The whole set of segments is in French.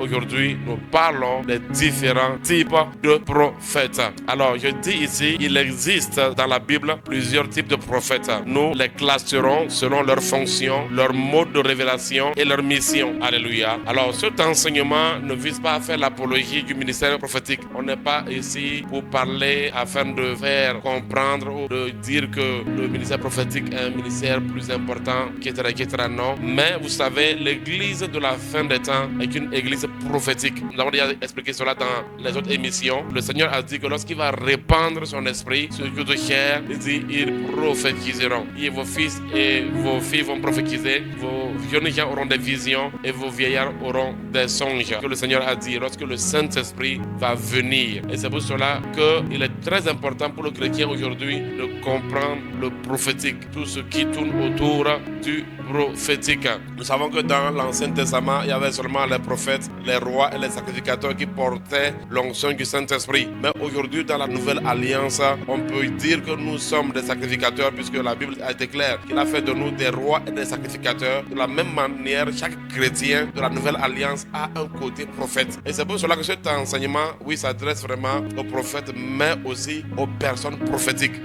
Aujourd'hui, nous parlons des différents types de prophètes. Alors, je dis ici, il existe dans la Bible plusieurs types de prophètes. Nous les classerons selon leur fonction, leur mode de révélation et leur mission. Alléluia. Alors, cet enseignement ne vise pas à faire l'apologie du ministère prophétique. On n'est pas ici pour parler afin de faire comprendre ou de dire que le ministère prophétique est un ministère plus important, etc., etc. Non. Mais vous savez, l'église de la fin des temps est une église prophétique. Nous avons déjà expliqué cela dans les autres émissions. Le Seigneur a dit que lorsqu'il va répandre son esprit sur toute chair, il dit, ils prophétiseront. Et vos fils et vos filles vont prophétiser, vos jeunes gens auront des visions et vos vieillards auront des songes. Que le Seigneur a dit, lorsque le Saint-Esprit va venir. Et c'est pour cela qu'il est très important pour le chrétien aujourd'hui de comprendre le prophétique, tout ce qui tourne autour du prophétique. Nous savons que dans l'Ancien Testament, il y avait seulement les prophètes, les rois et les sacrificateurs qui portaient l'onction du Saint-Esprit. Mais aujourd'hui, dans la Nouvelle Alliance, on peut dire que nous sommes des sacrificateurs puisque la Bible a été claire qu'il a fait de nous des rois et des sacrificateurs. De la même manière, chaque chrétien de la Nouvelle Alliance a un côté prophète. Et c'est pour cela que cet enseignement, oui, s'adresse vraiment aux prophètes, mais aussi aux personnes prophétiques.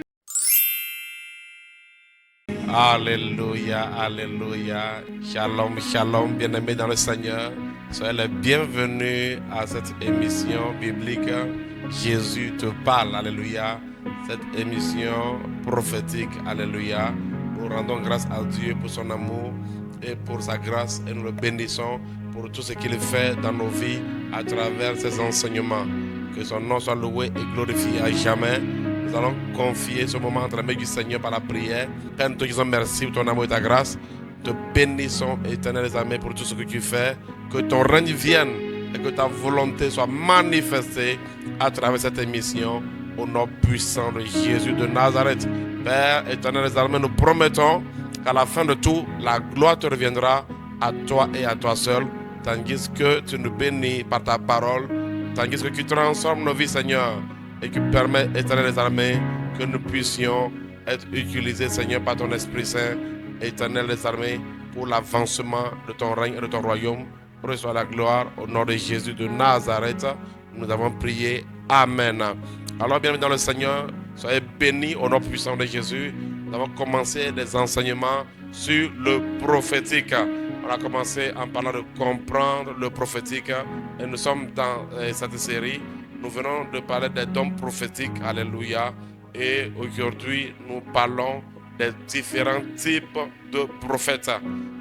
Alléluia, alléluia. Shalom, shalom, bien-aimés dans le Seigneur. Soyez les bienvenus à cette émission biblique. Jésus te parle, alléluia. Cette émission prophétique, alléluia. Nous rendons grâce à Dieu pour son amour et pour sa grâce et nous le bénissons pour tout ce qu'il fait dans nos vies à travers ses enseignements. Que son nom soit loué et glorifié à jamais. Nous allons confier ce moment entre les mains du Seigneur par la prière. Père, nous te disons merci pour ton amour et ta grâce. Te bénissons, éternel des armées, pour tout ce que tu fais. Que ton règne vienne et que ta volonté soit manifestée à travers cette émission. Au nom puissant de Jésus de Nazareth. Père, éternel des armées, nous promettons qu'à la fin de tout, la gloire te reviendra à toi et à toi seul. Tandis que tu nous bénis par ta parole. Tandis que tu transformes nos vies, Seigneur. Et qui permet, éternel des armées, que nous puissions être utilisés, Seigneur, par ton Esprit Saint, éternel des armées, pour l'avancement de ton règne et de ton royaume. Reçois la gloire au nom de Jésus de Nazareth. Nous avons prié. Amen. Alors, bienvenue dans le Seigneur. Soyez bénis au nom puissant de Jésus. Nous avons commencé des enseignements sur le prophétique. On a commencé en parlant de comprendre le prophétique. Et nous sommes dans cette série. Nous venons de parler des dons prophétiques, alléluia. Et aujourd'hui, nous parlons des différents types de prophètes.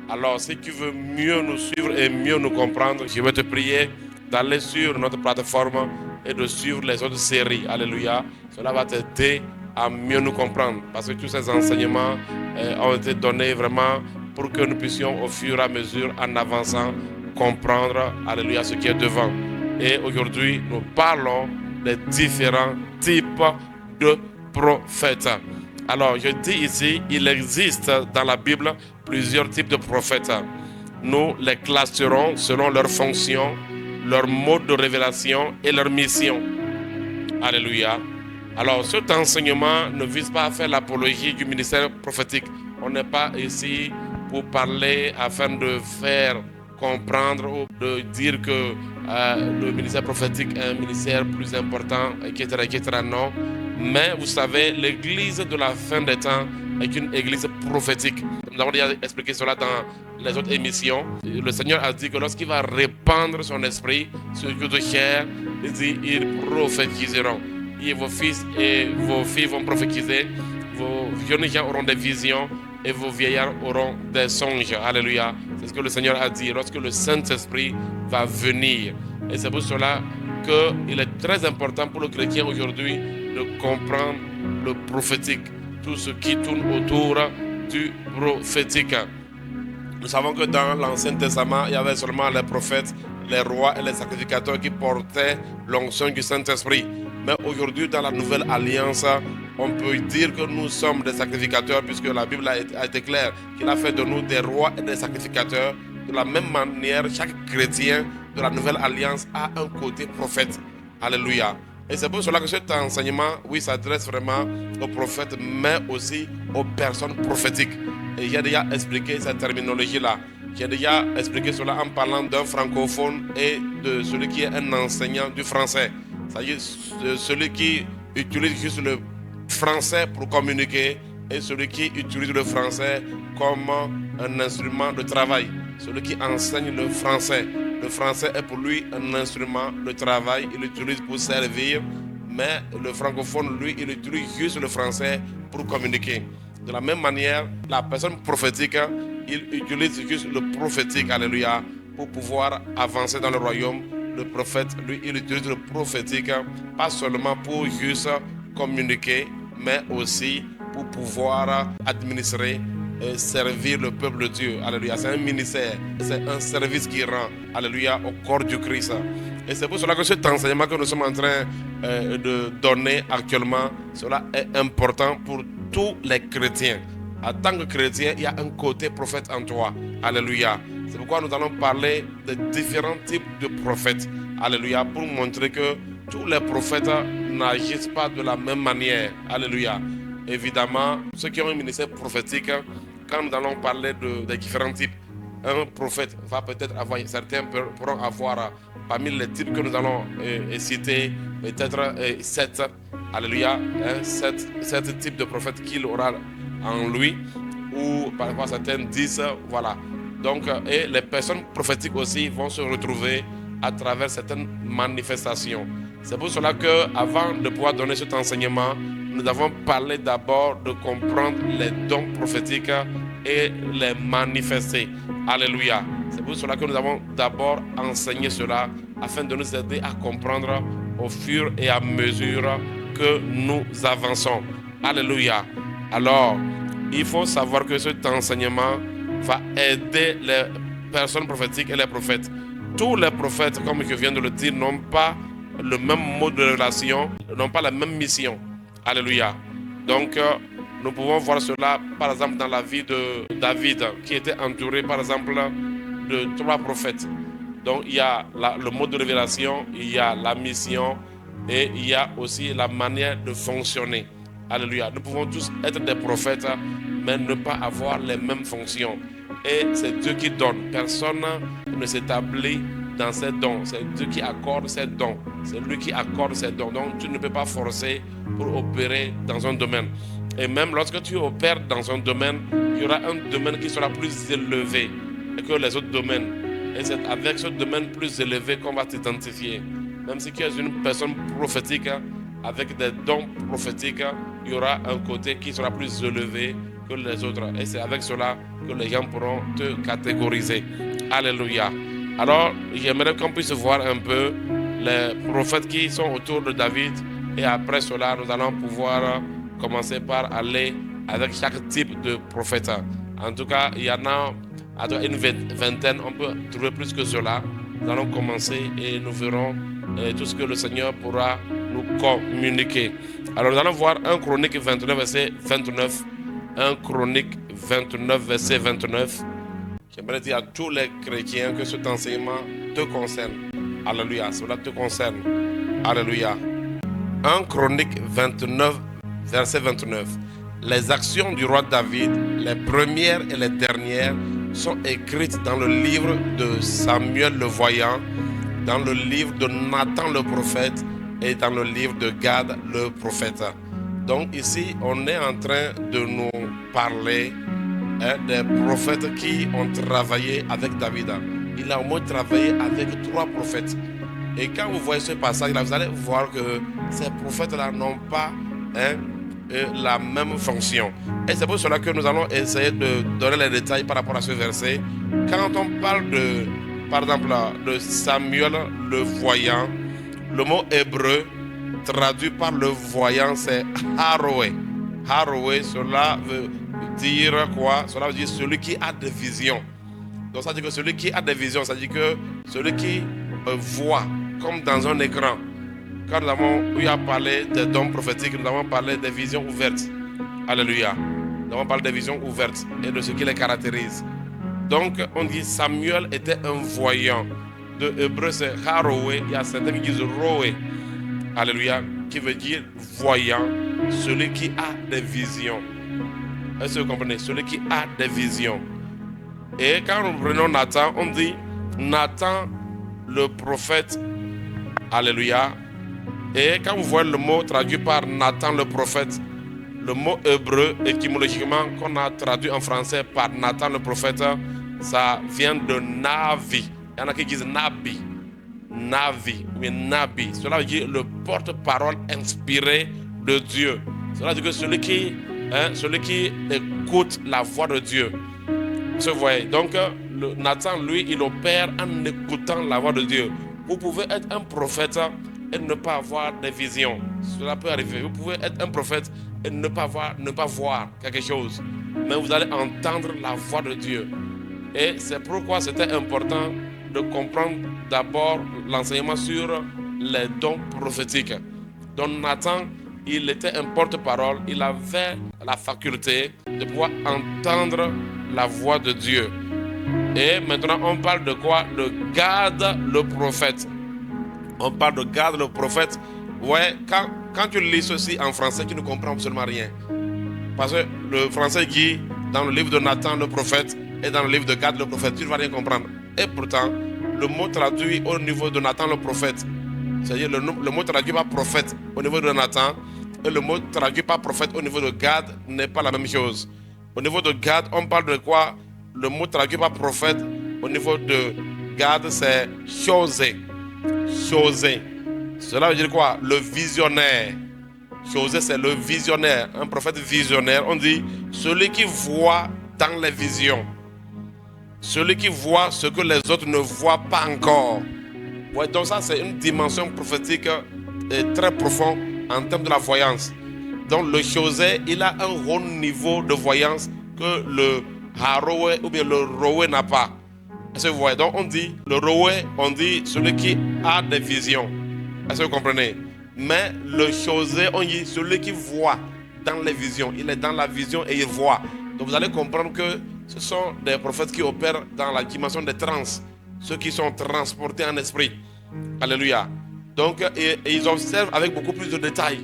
Alors, si tu veux mieux nous suivre et mieux nous comprendre, je vais te prier d'aller sur notre plateforme et de suivre les autres séries, alléluia. Cela va t'aider à mieux nous comprendre. Parce que tous ces enseignements ont été donnés vraiment pour que nous puissions, au fur et à mesure, en avançant, comprendre, alléluia, ce qui est devant. Et aujourd'hui, nous parlons des différents types de prophètes. Alors, je dis ici, il existe dans la Bible plusieurs types de prophètes. Nous les classerons selon leur fonction, leur mode de révélation et leur mission. Alléluia. Alors, cet enseignement ne vise pas à faire l'apologie du ministère prophétique. On n'est pas ici pour parler afin de faire comprendre ou de dire que le ministère prophétique est un ministère plus important, etc., etc. Non. Mais vous savez, l'église de la fin des temps est une église prophétique. Nous avons déjà expliqué cela dans les autres émissions. Le Seigneur a dit que lorsqu'il va répandre son esprit sur toute chair, il dit, ils prophétiseront. Et vos fils et vos filles vont prophétiser, vos jeunes gens auront des visions et vos vieillards auront des songes. Alléluia. C'est ce que le Seigneur a dit lorsque le Saint-Esprit va venir. Et c'est pour cela qu'il est très important pour le chrétien aujourd'hui de comprendre le prophétique, tout ce qui tourne autour du prophétique. Nous savons que dans l'Ancien Testament, il y avait seulement les prophètes, les rois et les sacrificateurs qui portaient l'onction du Saint-Esprit. Mais aujourd'hui, dans la Nouvelle Alliance, on peut dire que nous sommes des sacrificateurs puisque la Bible a été claire qu'il a fait de nous des rois et des sacrificateurs. De la même manière, chaque chrétien de la Nouvelle Alliance a un côté prophète. Alléluia. Et c'est pour cela que cet enseignement, oui, s'adresse vraiment aux prophètes, mais aussi aux personnes prophétiques. Et j'ai déjà expliqué cette terminologie-là. J'ai déjà expliqué cela en parlant d'un francophone et de celui qui est un enseignant du français. C'est-à-dire celui qui utilise juste le français pour communiquer et celui qui utilise le français comme un instrument de travail. Celui qui enseigne le français est pour lui un instrument de travail, il l'utilise pour servir, mais le francophone, lui, il utilise juste le français pour communiquer. De la même manière, la personne prophétique, il utilise juste le prophétique, alléluia, pour pouvoir avancer dans le royaume. Le prophète, lui, il utilise le prophétique, pas seulement pour juste communiquer, mais aussi pour pouvoir administrer et servir le peuple de Dieu. Alléluia. C'est un ministère, c'est un service qui rend, alléluia, au corps du Christ. Et c'est pour cela que cet enseignement que nous sommes en train de donner actuellement, cela est important pour tous les chrétiens. En tant que chrétien, il y a un côté prophète en toi. Alléluia. C'est pourquoi nous allons parler de différents types de prophètes. Alléluia. Pour montrer que tous les prophètes n'agissent pas de la même manière. Alléluia. Évidemment, ceux qui ont un ministère prophétique, quand nous allons parler de différents types, un prophète va peut-être avoir, certains pourront avoir parmi les types que nous allons citer, peut-être 7, alléluia, 7 types de prophètes qu'il aura en lui, ou par rapport à certains 10, voilà. Donc, et les personnes prophétiques aussi vont se retrouver à travers certaines manifestations. C'est pour cela qu'avant de pouvoir donner cet enseignement, nous avons parlé d'abord de comprendre les dons prophétiques et les manifester. Alléluia. C'est pour cela que nous avons d'abord enseigné cela afin de nous aider à comprendre au fur et à mesure que nous avançons. Alléluia. Alors, il faut savoir que cet enseignement va aider les personnes prophétiques et les prophètes. Tous les prophètes, comme je viens de le dire, n'ont pas le même mode de relation, n'ont pas la même mission. Alléluia. Donc, nous pouvons voir cela, par exemple, dans la vie de David, qui était entouré, par exemple, de 3 prophètes. Donc, il y a le mode de révélation, il y a la mission et il y a aussi la manière de fonctionner. Alléluia. Nous pouvons tous être des prophètes, mais ne pas avoir les mêmes fonctions. Et c'est Dieu qui donne. Personne ne s'établit dans ses dons. C'est Dieu qui accorde ses dons. C'est lui qui accorde ses dons. Donc, tu ne peux pas forcer pour opérer dans un domaine. Et même lorsque tu opères dans un domaine, il y aura un domaine qui sera plus élevé que les autres domaines. Et c'est avec ce domaine plus élevé qu'on va t'identifier. Même si tu es une personne prophétique, avec des dons prophétiques, il y aura un côté qui sera plus élevé que les autres. Et c'est avec cela que les gens pourront te catégoriser. Alléluia. Alors, j'aimerais qu'on puisse voir un peu les prophètes qui sont autour de David. Et après cela, nous allons pouvoir commencer par aller avec chaque type de prophète. En tout cas, il y en a une vingtaine, on peut trouver plus que cela. Nous allons commencer et nous verrons tout ce que le Seigneur pourra nous communiquer. Alors nous allons voir 1 Chronique 29, verset 29. 1 Chronique 29, verset 29. J'aimerais dire à tous les chrétiens que cet enseignement te concerne. Alléluia, cela te concerne. Alléluia. 1 Chronique 29, verset 29. Les actions du roi David, les premières et les dernières, sont écrites dans le livre de Samuel le voyant, dans le livre de Nathan le prophète et dans le livre de Gad le prophète. Donc ici, on est en train de nous parler des prophètes qui ont travaillé avec David. Il a au moins travaillé avec 3 prophètes. Et quand vous voyez ce passage-là, vous allez voir que ces prophètes-là n'ont pas la même fonction. Et c'est pour cela que nous allons essayer de donner les détails par rapport à ce verset. Quand on parle par exemple, de Samuel le voyant, le mot hébreu traduit par le voyant, c'est Haroé. Haroé, cela veut dire quoi? Cela veut dire celui qui a des visions. Donc ça veut dire que celui qui a des visions, ça veut dire que celui qui voit comme dans un écran. Quand nous avons eu à parler des dons prophétiques, nous avons parlé des visions ouvertes. Alléluia. Nous avons parlé des visions ouvertes et de ce qui les caractérise. Donc on dit Samuel était un voyant. De hébreu c'est Haroé. Il y a certains qui disent Roé. Alléluia. Qui veut dire voyant. Celui qui a des visions. Est-ce que vous comprenez? Celui qui a des visions. Et quand nous prenons Nathan, on dit Nathan le prophète. Alléluia. Et quand vous voyez le mot traduit par Nathan le prophète, le mot hébreu, étymologiquement, qu'on a traduit en français par Nathan le prophète, ça vient de Navi. Il y en a qui disent Nabi. Navi, ou Nabi. Cela veut dire le porte-parole inspiré de Dieu. Cela veut dire que celui qui écoute la voix de Dieu. Vous voyez. Donc, Nathan, lui, il opère en écoutant la voix de Dieu. Vous pouvez être un prophète et ne pas avoir des visions. Cela peut arriver. Vous pouvez être un prophète et ne pas voir quelque chose. Mais vous allez entendre la voix de Dieu. Et c'est pourquoi c'était important de comprendre d'abord l'enseignement sur les dons prophétiques. Donc Nathan, il était un porte-parole. Il avait la faculté de pouvoir entendre la voix de Dieu. Et maintenant, on parle de quoi? De Gad le prophète. On parle de Gad le prophète. Ouais, quand tu lis ceci en français, tu ne comprends absolument rien. Parce que le français dit dans le livre de Nathan le prophète et dans le livre de Gad le prophète, tu ne vas rien comprendre. Et pourtant, le mot traduit au niveau de Nathan le prophète, c'est-à-dire le mot traduit par prophète au niveau de Nathan et le mot traduit par prophète au niveau de Gad n'est pas la même chose. Au niveau de Gad, on parle de quoi? Le mot traduit par prophète au niveau de Gad, c'est Chosé. Chosé. Cela veut dire quoi? Le visionnaire. Chosé, c'est le visionnaire. Un prophète visionnaire, on dit celui qui voit dans les visions. Celui qui voit ce que les autres ne voient pas encore. Ouais, donc ça, c'est une dimension prophétique très profonde en termes de la voyance. Donc le Chosé, il a un haut niveau de voyance que le Haroé ou bien le Roé n'a pas. Est-ce que vous voyez? Donc on dit, le Roé, on dit celui qui a des visions. Est-ce que vous comprenez? Mais le Chosé, on dit celui qui voit dans les visions. Il est dans la vision et il voit. Donc vous allez comprendre que ce sont des prophètes qui opèrent dans la dimension des trans. Ceux qui sont transportés en esprit. Alléluia. Donc ils observent avec beaucoup plus de détails.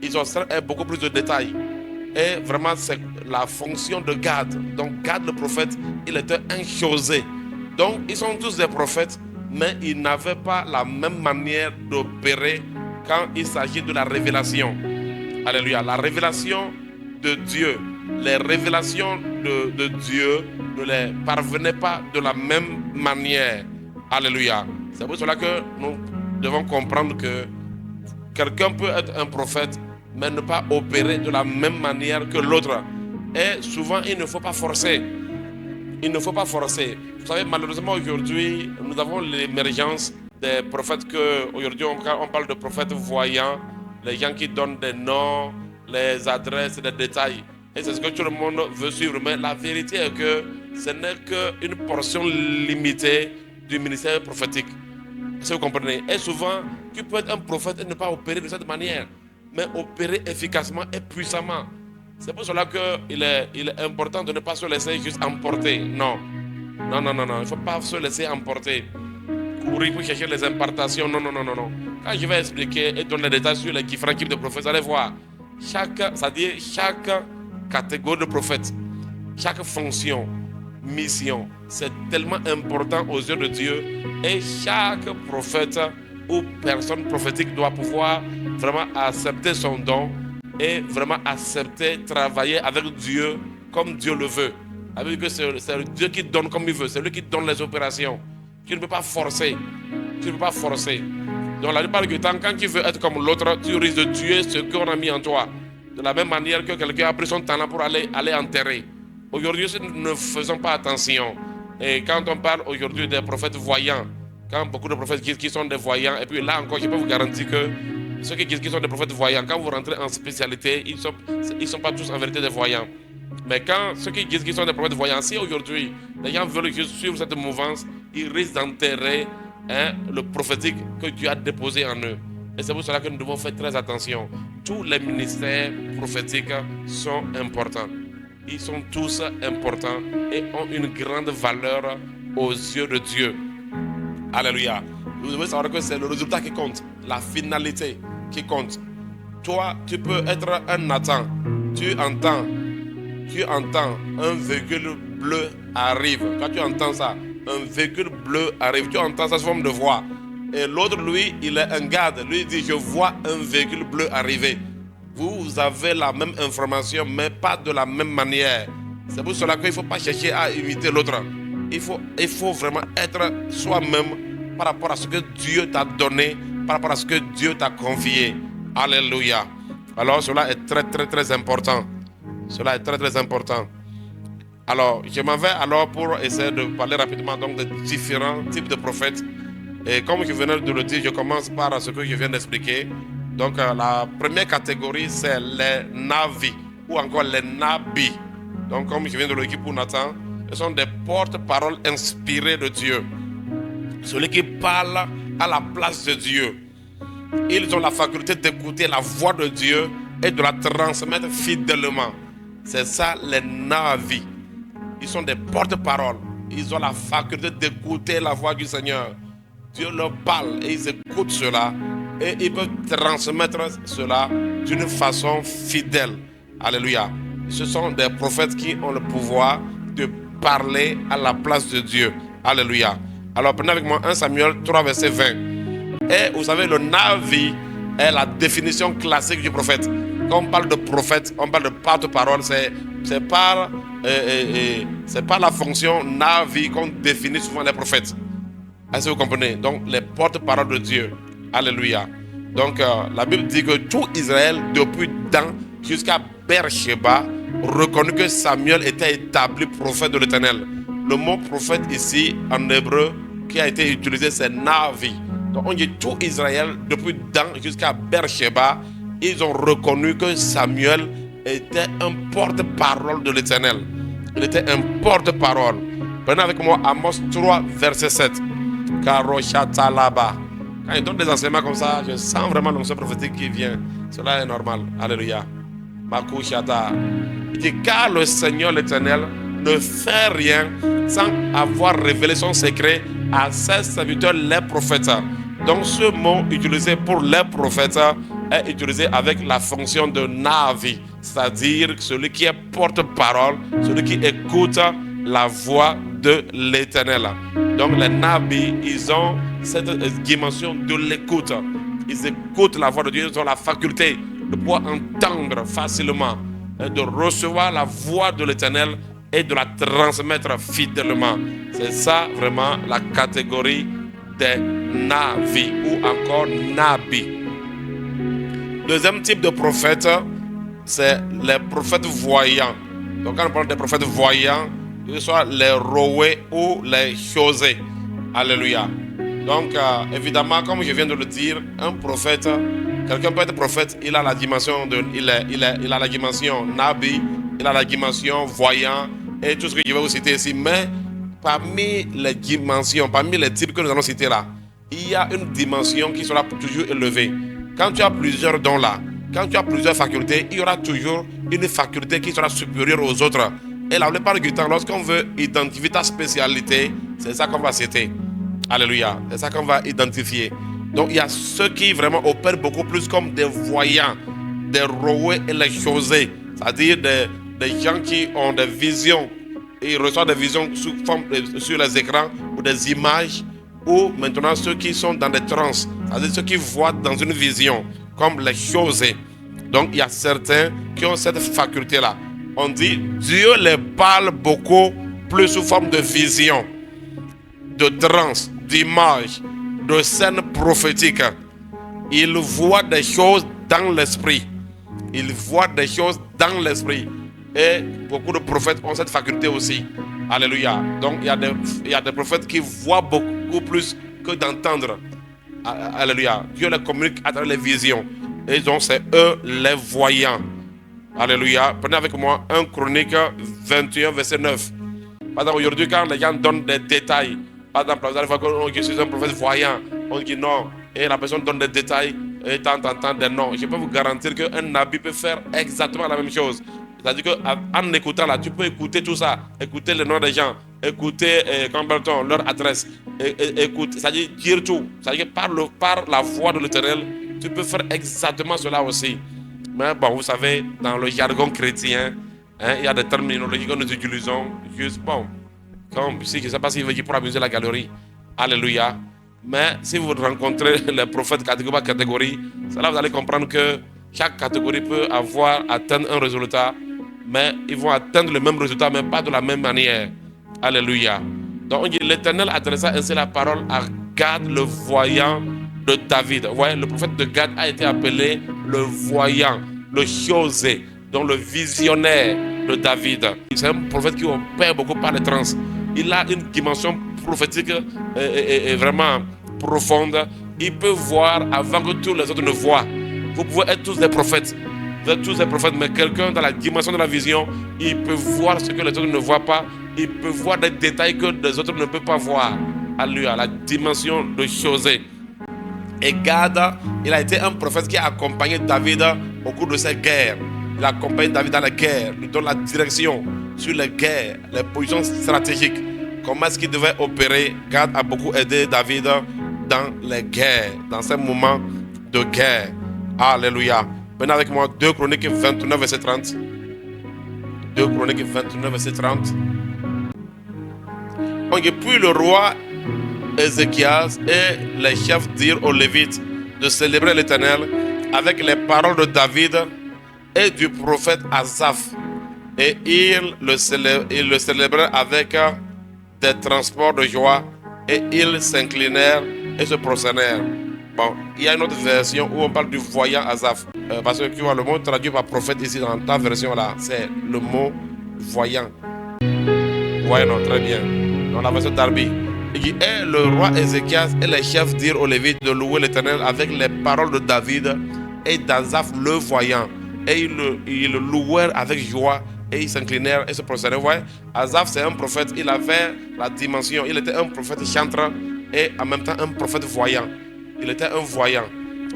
Ils observent avec beaucoup plus de détails. Et vraiment, c'est la fonction de Gad. Donc Gad le prophète, il était un Chosé. Donc ils sont tous des prophètes, mais ils n'avaient pas la même manière d'opérer quand il s'agit de la révélation. Alléluia. La révélation de Dieu, les révélations de Dieu ne les parvenaient pas de la même manière. Alléluia. C'est pour cela que nous devons comprendre que quelqu'un peut être un prophète, mais ne pas opérer de la même manière que l'autre. Et souvent, il ne faut pas forcer. Il ne faut pas forcer. Vous savez, malheureusement, aujourd'hui, nous avons l'émergence des prophètes aujourd'hui, on parle de prophètes voyants, les gens qui donnent des noms, les adresses, des détails. Et c'est ce que tout le monde veut suivre. Mais la vérité est que ce n'est qu'une portion limitée du ministère prophétique. Est-ce que vous comprenez? Et souvent, tu peux être un prophète et ne pas opérer de cette manière, mais opérer efficacement et puissamment. C'est pour cela qu'il est important de ne pas se laisser juste emporter. Non. Non. Il ne faut pas se laisser emporter. Courir pour chercher les impartations. Non. Quand je vais expliquer et donner les détails sur les différents types de prophètes, vous allez voir. Chaque catégorie de prophète, chaque fonction, mission, c'est tellement important aux yeux de Dieu. Et chaque prophète ou personne prophétique doit pouvoir vraiment accepter son don et vraiment accepter, travailler avec Dieu comme Dieu le veut. Avec que c'est Dieu qui donne comme il veut, c'est lui qui donne les opérations. Tu ne peux pas forcer. Donc la plupart du temps, quand tu veux être comme l'autre, tu risques de tuer ce qu'on a mis en toi. De la même manière que quelqu'un a pris son talent pour aller enterrer. Aujourd'hui, nous ne faisons pas attention. Et quand on parle aujourd'hui des prophètes voyants, quand beaucoup de prophètes disent qu'ils sont des voyants, et puis là encore, je peux vous garantir que ceux qui disent qu'ils sont des prophètes voyants, quand vous rentrez en spécialité, ils ne sont pas tous en vérité des voyants. Mais quand ceux qui disent qu'ils sont des prophètes voyants, si aujourd'hui les gens veulent juste suivre cette mouvance, ils risquent d'enterrer le prophétique que Dieu a déposé en eux. Et c'est pour cela que nous devons faire très attention. Tous les ministères prophétiques sont importants. Ils sont tous importants et ont une grande valeur aux yeux de Dieu. Alléluia. Vous devez savoir que c'est le résultat qui compte, la finalité qui compte. Toi, tu peux être un Nathan. Tu entends un véhicule bleu arrive. Quand tu entends ça, un véhicule bleu arrive, tu entends ça sous forme de voix. Et l'autre, lui, il est un garde. Lui, il dit, je vois un véhicule bleu arriver. Vous avez la même information, mais pas de la même manière. C'est pour cela qu'il ne faut pas chercher à imiter l'autre. Il faut vraiment être soi-même par rapport à ce que Dieu t'a donné, par rapport à ce que Dieu t'a confié. Alléluia. Alors, cela est très, très, très important. Cela est très, très important. Alors, je m'en vais alors pour essayer de parler rapidement donc de différents types de prophètes. Et comme je venais de le dire, je commence par ce que je viens d'expliquer. Donc, la première catégorie, c'est les navis ou encore les nabis. Donc, comme je viens de le dire pour Nathan, ce sont des porte-paroles inspirés de Dieu. Celui qui parle à la place de Dieu. Ils ont la faculté d'écouter la voix de Dieu et de la transmettre fidèlement. C'est ça les navis. Ils sont des porte-paroles. Ils ont la faculté d'écouter la voix du Seigneur. Dieu leur parle et ils écoutent cela. Et ils peuvent transmettre cela d'une façon fidèle. Alléluia. Ce sont des prophètes qui ont le pouvoir de parler à la place de Dieu. Alléluia. Alors prenez avec moi 1 Samuel 3 verset 20. Et vous savez, le navi est la définition classique du prophète. Quand on parle de prophète, on parle de porte-parole. C'est par la fonction navi qu'on définit souvent les prophètes. Est-ce que vous comprenez? Donc les porte-paroles de Dieu. Alléluia. Donc la Bible dit que tout Israël, depuis Dan jusqu'à Beersheba, reconnut que Samuel était établi prophète de l'Éternel. Le mot prophète ici en hébreu qui a été utilisé, c'est navi. Donc on dit tout Israël, depuis Dan jusqu'à Beersheba, ils ont reconnu que Samuel était un porte-parole de l'Éternel. Il était un porte-parole. Prenez avec moi Amos 3 verset 7. Karoshatalaba. Quand il donne des enseignements comme ça, je sens vraiment l'onction prophétique qui vient. Cela est normal. Alléluia. Makushata. Il dit, car le Seigneur l'Éternel ne fait rien sans avoir révélé son secret à ses serviteurs les prophètes. Donc ce mot utilisé pour les prophètes est utilisé avec la fonction de navi, c'est-à-dire celui qui est porte-parole, celui qui écoute la voix de l'Éternel. Donc les nabis, ils ont cette dimension de l'écoute. Ils écoutent la voix de Dieu, ils ont la faculté de pouvoir entendre facilement, de recevoir la voix de l'Éternel et de la transmettre fidèlement. C'est ça vraiment la catégorie des navis ou encore nabis. Deuxième type de prophète, c'est les prophètes voyants. Donc quand on parle des prophètes voyants, que ce soit les roués ou les chosés. Alléluia. Donc évidemment, comme je viens de le dire, un prophète, quelqu'un peut être prophète, il a la dimension il a la dimension nabi, il a la dimension voyant et tout ce que je vais vous citer ici. Mais parmi les dimensions, parmi les types que nous allons citer là, il y a une dimension qui sera toujours élevée. Quand tu as plusieurs dons là, quand tu as plusieurs facultés, il y aura toujours une faculté qui sera supérieure aux autres. Et la plupart du temps, lorsqu'on veut identifier ta spécialité, c'est ça qu'on va citer. Alléluia. C'est ça qu'on va identifier. Donc il y a ceux qui vraiment opèrent beaucoup plus comme des voyants, des roués et les chosés. C'est-à-dire des gens qui ont des visions. Et ils reçoivent des visions sur les écrans ou des images. Ou maintenant ceux qui sont dans des trans, c'est-à-dire ceux qui voient dans une vision, comme les chosés. Donc il y a certains qui ont cette faculté-là. On dit Dieu les parle beaucoup plus sous forme de vision, de trans, d'images, de scènes prophétiques. Il voit des choses dans l'esprit. Il voit des choses dans l'esprit. Et beaucoup de prophètes ont cette faculté aussi. Alléluia. Donc il y a des prophètes qui voient beaucoup plus que d'entendre. Alléluia. Dieu les communique à travers les visions. Et donc c'est eux les voyants. Alléluia. Prenez avec moi 1 Chronique 21 verset 9. Par exemple, aujourd'hui quand les gens donnent des détails, par exemple, vous allez voir que je suis un prophète voyant, on dit non, et la personne donne des détails, et tant des noms. Je peux vous garantir qu'un nabi peut faire exactement la même chose. C'est-à-dire qu'en écoutant là, tu peux écouter tout ça, écouter les noms des gens, écouter leur adresse, écouter, c'est-à-dire dire tout. C'est-à-dire que par la voix de l'Éternel, tu peux faire exactement cela aussi. Mais bon, vous savez, dans le jargon chrétien, il y a des terminologies que nous utilisons juste, bon, Comme, si, je ne sais pas s'il veut dire pour amuser la galerie. Alléluia. Mais si vous rencontrez les prophètes catégorie par catégorie, c'est là vous allez comprendre que chaque catégorie peut atteindre un résultat, mais ils vont atteindre le même résultat, mais pas de la même manière. Alléluia. Donc on dit, l'Éternel adressa ainsi la parole à Gad, le voyant de David. Vous voyez, le prophète de Gad a été appelé le voyant, le chosé, donc le visionnaire de David. C'est un prophète qui opère beaucoup par les trans. Il a une dimension prophétique et vraiment profonde. Il peut voir avant que tous les autres ne voient. Vous pouvez être tous des prophètes. Vous êtes tous des prophètes, mais quelqu'un dans la dimension de la vision, il peut voir ce que les autres ne voient pas. Il peut voir des détails que les autres ne peuvent pas voir. Alléluia, la dimension de Chosé. Et Gad, il a été un prophète qui a accompagné David au cours de ses guerres. Il a accompagné David dans la guerre, lui donne la direction sur les guerres, les positions stratégiques. Comment est-ce qu'il devait opérer? Gad a beaucoup aidé David dans les guerres, dans ces moments de guerre. Alléluia. Venez avec moi, 2 Chroniques 29, verset 30. 2 Chroniques 29, verset 30. Et puis le roi Ézéchias et les chefs dirent aux Lévites de célébrer l'Éternel avec les paroles de David et du prophète Asaph. Et ils le célébrèrent avec des transports de joie, et ils s'inclinèrent et se prosternèrent. Bon, il y a une autre version où on parle du voyant Asaph. Parce que tu vois, le mot traduit par prophète ici dans ta version là, c'est le mot voyant. Voyant, très bien. Dans la version Darby. Il dit, et le roi Ézéchias et les chefs dirent aux Lévites de louer l'Éternel avec les paroles de David et d'Asaph le voyant. Et ils le louèrent avec joie. Et ils s'inclinèrent et se prosternèrent. Vous voyez, Asaph, c'est un prophète. Il avait la dimension. Il était un prophète chantre et en même temps un prophète voyant. Il était un voyant.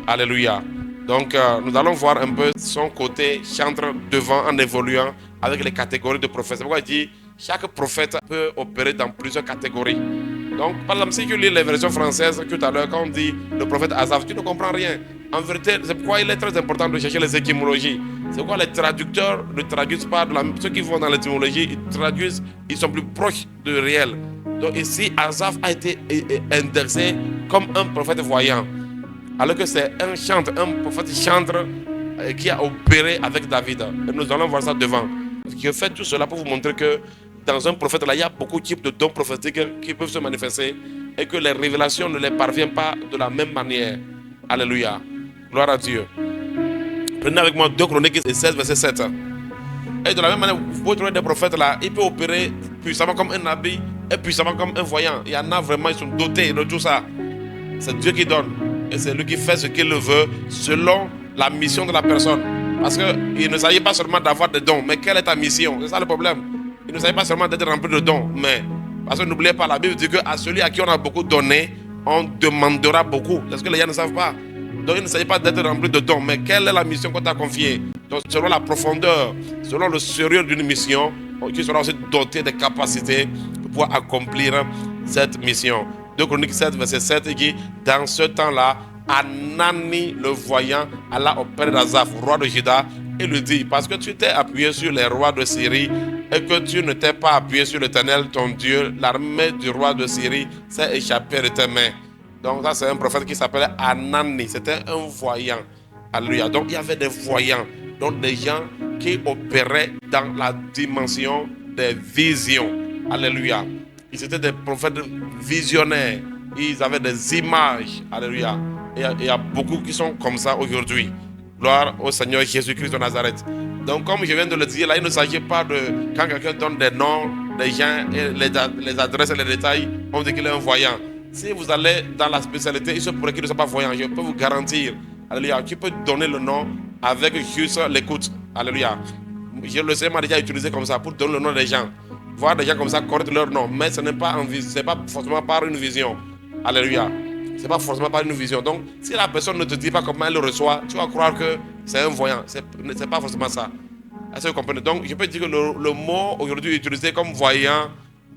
Alléluia. Donc, nous allons voir un peu son côté chantre devant en évoluant avec les catégories de prophètes. C'est pourquoi il dit chaque prophète peut opérer dans plusieurs catégories. Donc, par exemple, si tu lis les versions françaises tout à l'heure, quand on dit le prophète Asaph, tu ne comprends rien. En vérité, c'est pourquoi il est très important de chercher les étymologies. C'est pourquoi les traducteurs ne traduisent pas, ceux qui vont dans l'étymologie, ils traduisent, ils sont plus proches du réel. Donc ici, Asaph a été indexé comme un prophète voyant. Alors que c'est un chantre, un prophète chantre qui a opéré avec David. Et nous allons voir ça devant. Je fais tout cela pour vous montrer que dans un prophète, là, il y a beaucoup de types de dons prophétiques qui peuvent se manifester et que les révélations ne les parviennent pas de la même manière. Alléluia. Gloire à Dieu. Prenez avec moi 2 Chroniques 16, verset 7. Et de la même manière, vous pouvez trouver des prophètes là, ils peuvent opérer puissamment comme un habit et puissamment comme un voyant. Il y en a vraiment, ils sont dotés de tout ça. C'est Dieu qui donne. Et c'est lui qui fait ce qu'il veut selon la mission de la personne. Parce qu'il ne s'agit pas seulement d'avoir des dons, mais quelle est ta mission? C'est ça le problème. Il ne s'agit pas seulement d'être rempli de dons, mais parce que n'oubliez pas, la Bible dit qu'à celui à qui on a beaucoup donné, on demandera beaucoup. C'est ce que les gens ne savent pas. Donc il ne s'agit pas d'être rempli de dons, mais quelle est la mission qu'on t'a confiée? Donc selon la profondeur, selon le sérieux d'une mission, tu seras aussi doté des capacités pour pouvoir accomplir cette mission. 2 Chroniques 7, verset 7, il dit, dans ce temps-là, Anani le voyant alla auprès d'Asaph, roi de Juda, et lui dit, parce que tu t'es appuyé sur les rois de Syrie et que tu ne t'es pas appuyé sur l'Éternel, ton Dieu, l'armée du roi de Syrie s'est échappée de tes mains. Donc ça, c'est un prophète qui s'appelait Anani, c'était un voyant. Alléluia. Donc il y avait des voyants, donc des gens qui opéraient dans la dimension des visions. Alléluia. Ils étaient des prophètes visionnaires. Ils avaient des images. Alléluia. Et il y a beaucoup qui sont comme ça aujourd'hui. Gloire au Seigneur Jésus-Christ de Nazareth. Donc comme je viens de le dire, là il ne s'agit pas de quand quelqu'un donne des noms des gens, et les adresses et les détails, on dit qu'il est un voyant. Si vous allez dans la spécialité, il se pourrait qu'il ne soit pas voyant. Je peux vous garantir. Alléluia. Tu peux donner le nom avec juste l'écoute. Alléluia. Je le sais, m'a déjà utilisé comme ça pour donner le nom des gens. Voir des gens comme ça connaître leur nom. Mais ce n'est pas forcément par une vision. Alléluia. Ce n'est pas forcément par une vision. Donc, si la personne ne te dit pas comment elle le reçoit, tu vas croire que c'est un voyant. Ce n'est pas forcément ça. Est-ce que vous comprenez? Donc, je peux dire que le mot aujourd'hui utilisé comme voyant,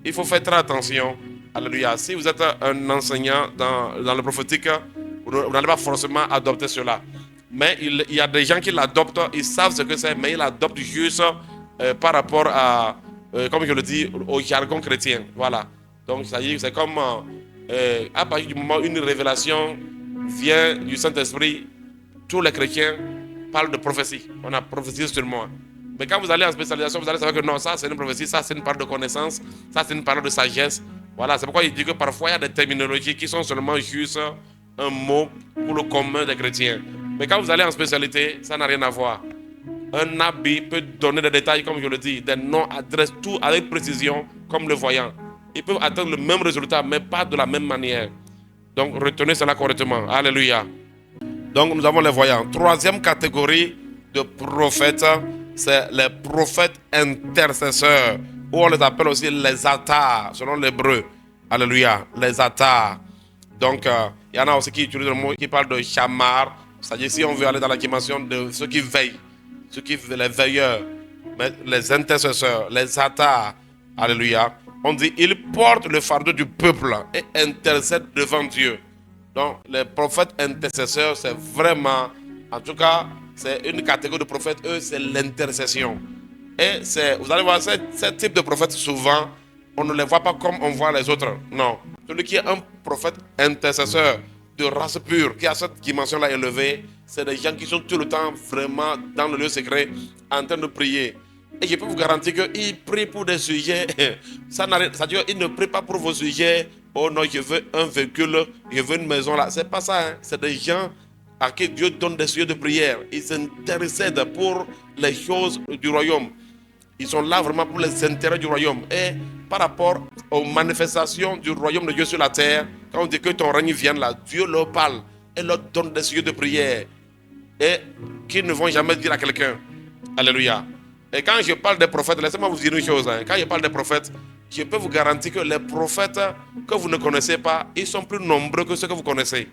il faut faire très attention. Alléluia. Si vous êtes un enseignant dans le prophétique, vous n'allez pas forcément adopter cela. Mais il y a des gens qui l'adoptent, ils savent ce que c'est, mais ils l'adoptent juste par rapport à comme je le dis, au jargon chrétien. Voilà. Donc, c'est comme à partir du moment où une révélation vient du Saint-Esprit, tous les chrétiens parlent de prophétie. On a prophétisé sur moi. Mais quand vous allez en spécialisation, vous allez savoir que non, ça c'est une prophétie, ça c'est une parole de connaissance, ça c'est une parole de sagesse. Voilà, c'est pourquoi il dit que parfois il y a des terminologies qui sont seulement juste un mot pour le commun des chrétiens. Mais quand vous allez en spécialité, ça n'a rien à voir. Un habit peut donner des détails, comme je le dis, des noms, adresses, tout avec précision, comme le voyant. Ils peuvent atteindre le même résultat, mais pas de la même manière. Donc retenez cela correctement. Alléluia. Donc nous avons les voyants. Troisième catégorie de prophètes, c'est les prophètes intercesseurs, ou on les appelle aussi les attars, selon l'hébreu. Alléluia, les attars. Donc, il y en a aussi qui utilisent le mot, qui parle de chamar, c'est-à-dire si on veut aller dans la dimension de ceux qui veillent, les veilleurs, les intercesseurs, les attars. Alléluia. On dit, ils portent le fardeau du peuple et intercèdent devant Dieu. Donc, les prophètes intercesseurs, c'est vraiment, en tout cas, c'est une catégorie de prophètes, eux, c'est l'intercession. Et vous allez voir, ce type de prophètes, souvent, on ne les voit pas comme on voit les autres. Non. Celui qui est un prophète intercesseur de race pure, qui a cette dimension-là élevée, c'est des gens qui sont tout le temps vraiment dans le lieu secret, en train de prier. Et je peux vous garantir qu'ils prient pour des sujets. C'est-à-dire qu'ils ne prient pas pour vos sujets. Oh non, je veux un véhicule, je veux une maison là. C'est pas ça. Hein. C'est des gens à qui Dieu donne des sujets de prière. Ils s'intercèdent pour les choses du royaume. Ils sont là vraiment pour les intérêts du royaume. Et par rapport aux manifestations du royaume de Dieu sur la terre, quand on dit que ton règne vienne là, Dieu leur parle et leur donne des sujets de prière. Et qu'ils ne vont jamais dire à quelqu'un. Alléluia. Et quand je parle des prophètes, laissez-moi vous dire une chose. Hein. Quand je parle des prophètes, je peux vous garantir que les prophètes que vous ne connaissez pas, ils sont plus nombreux que ceux que vous connaissez.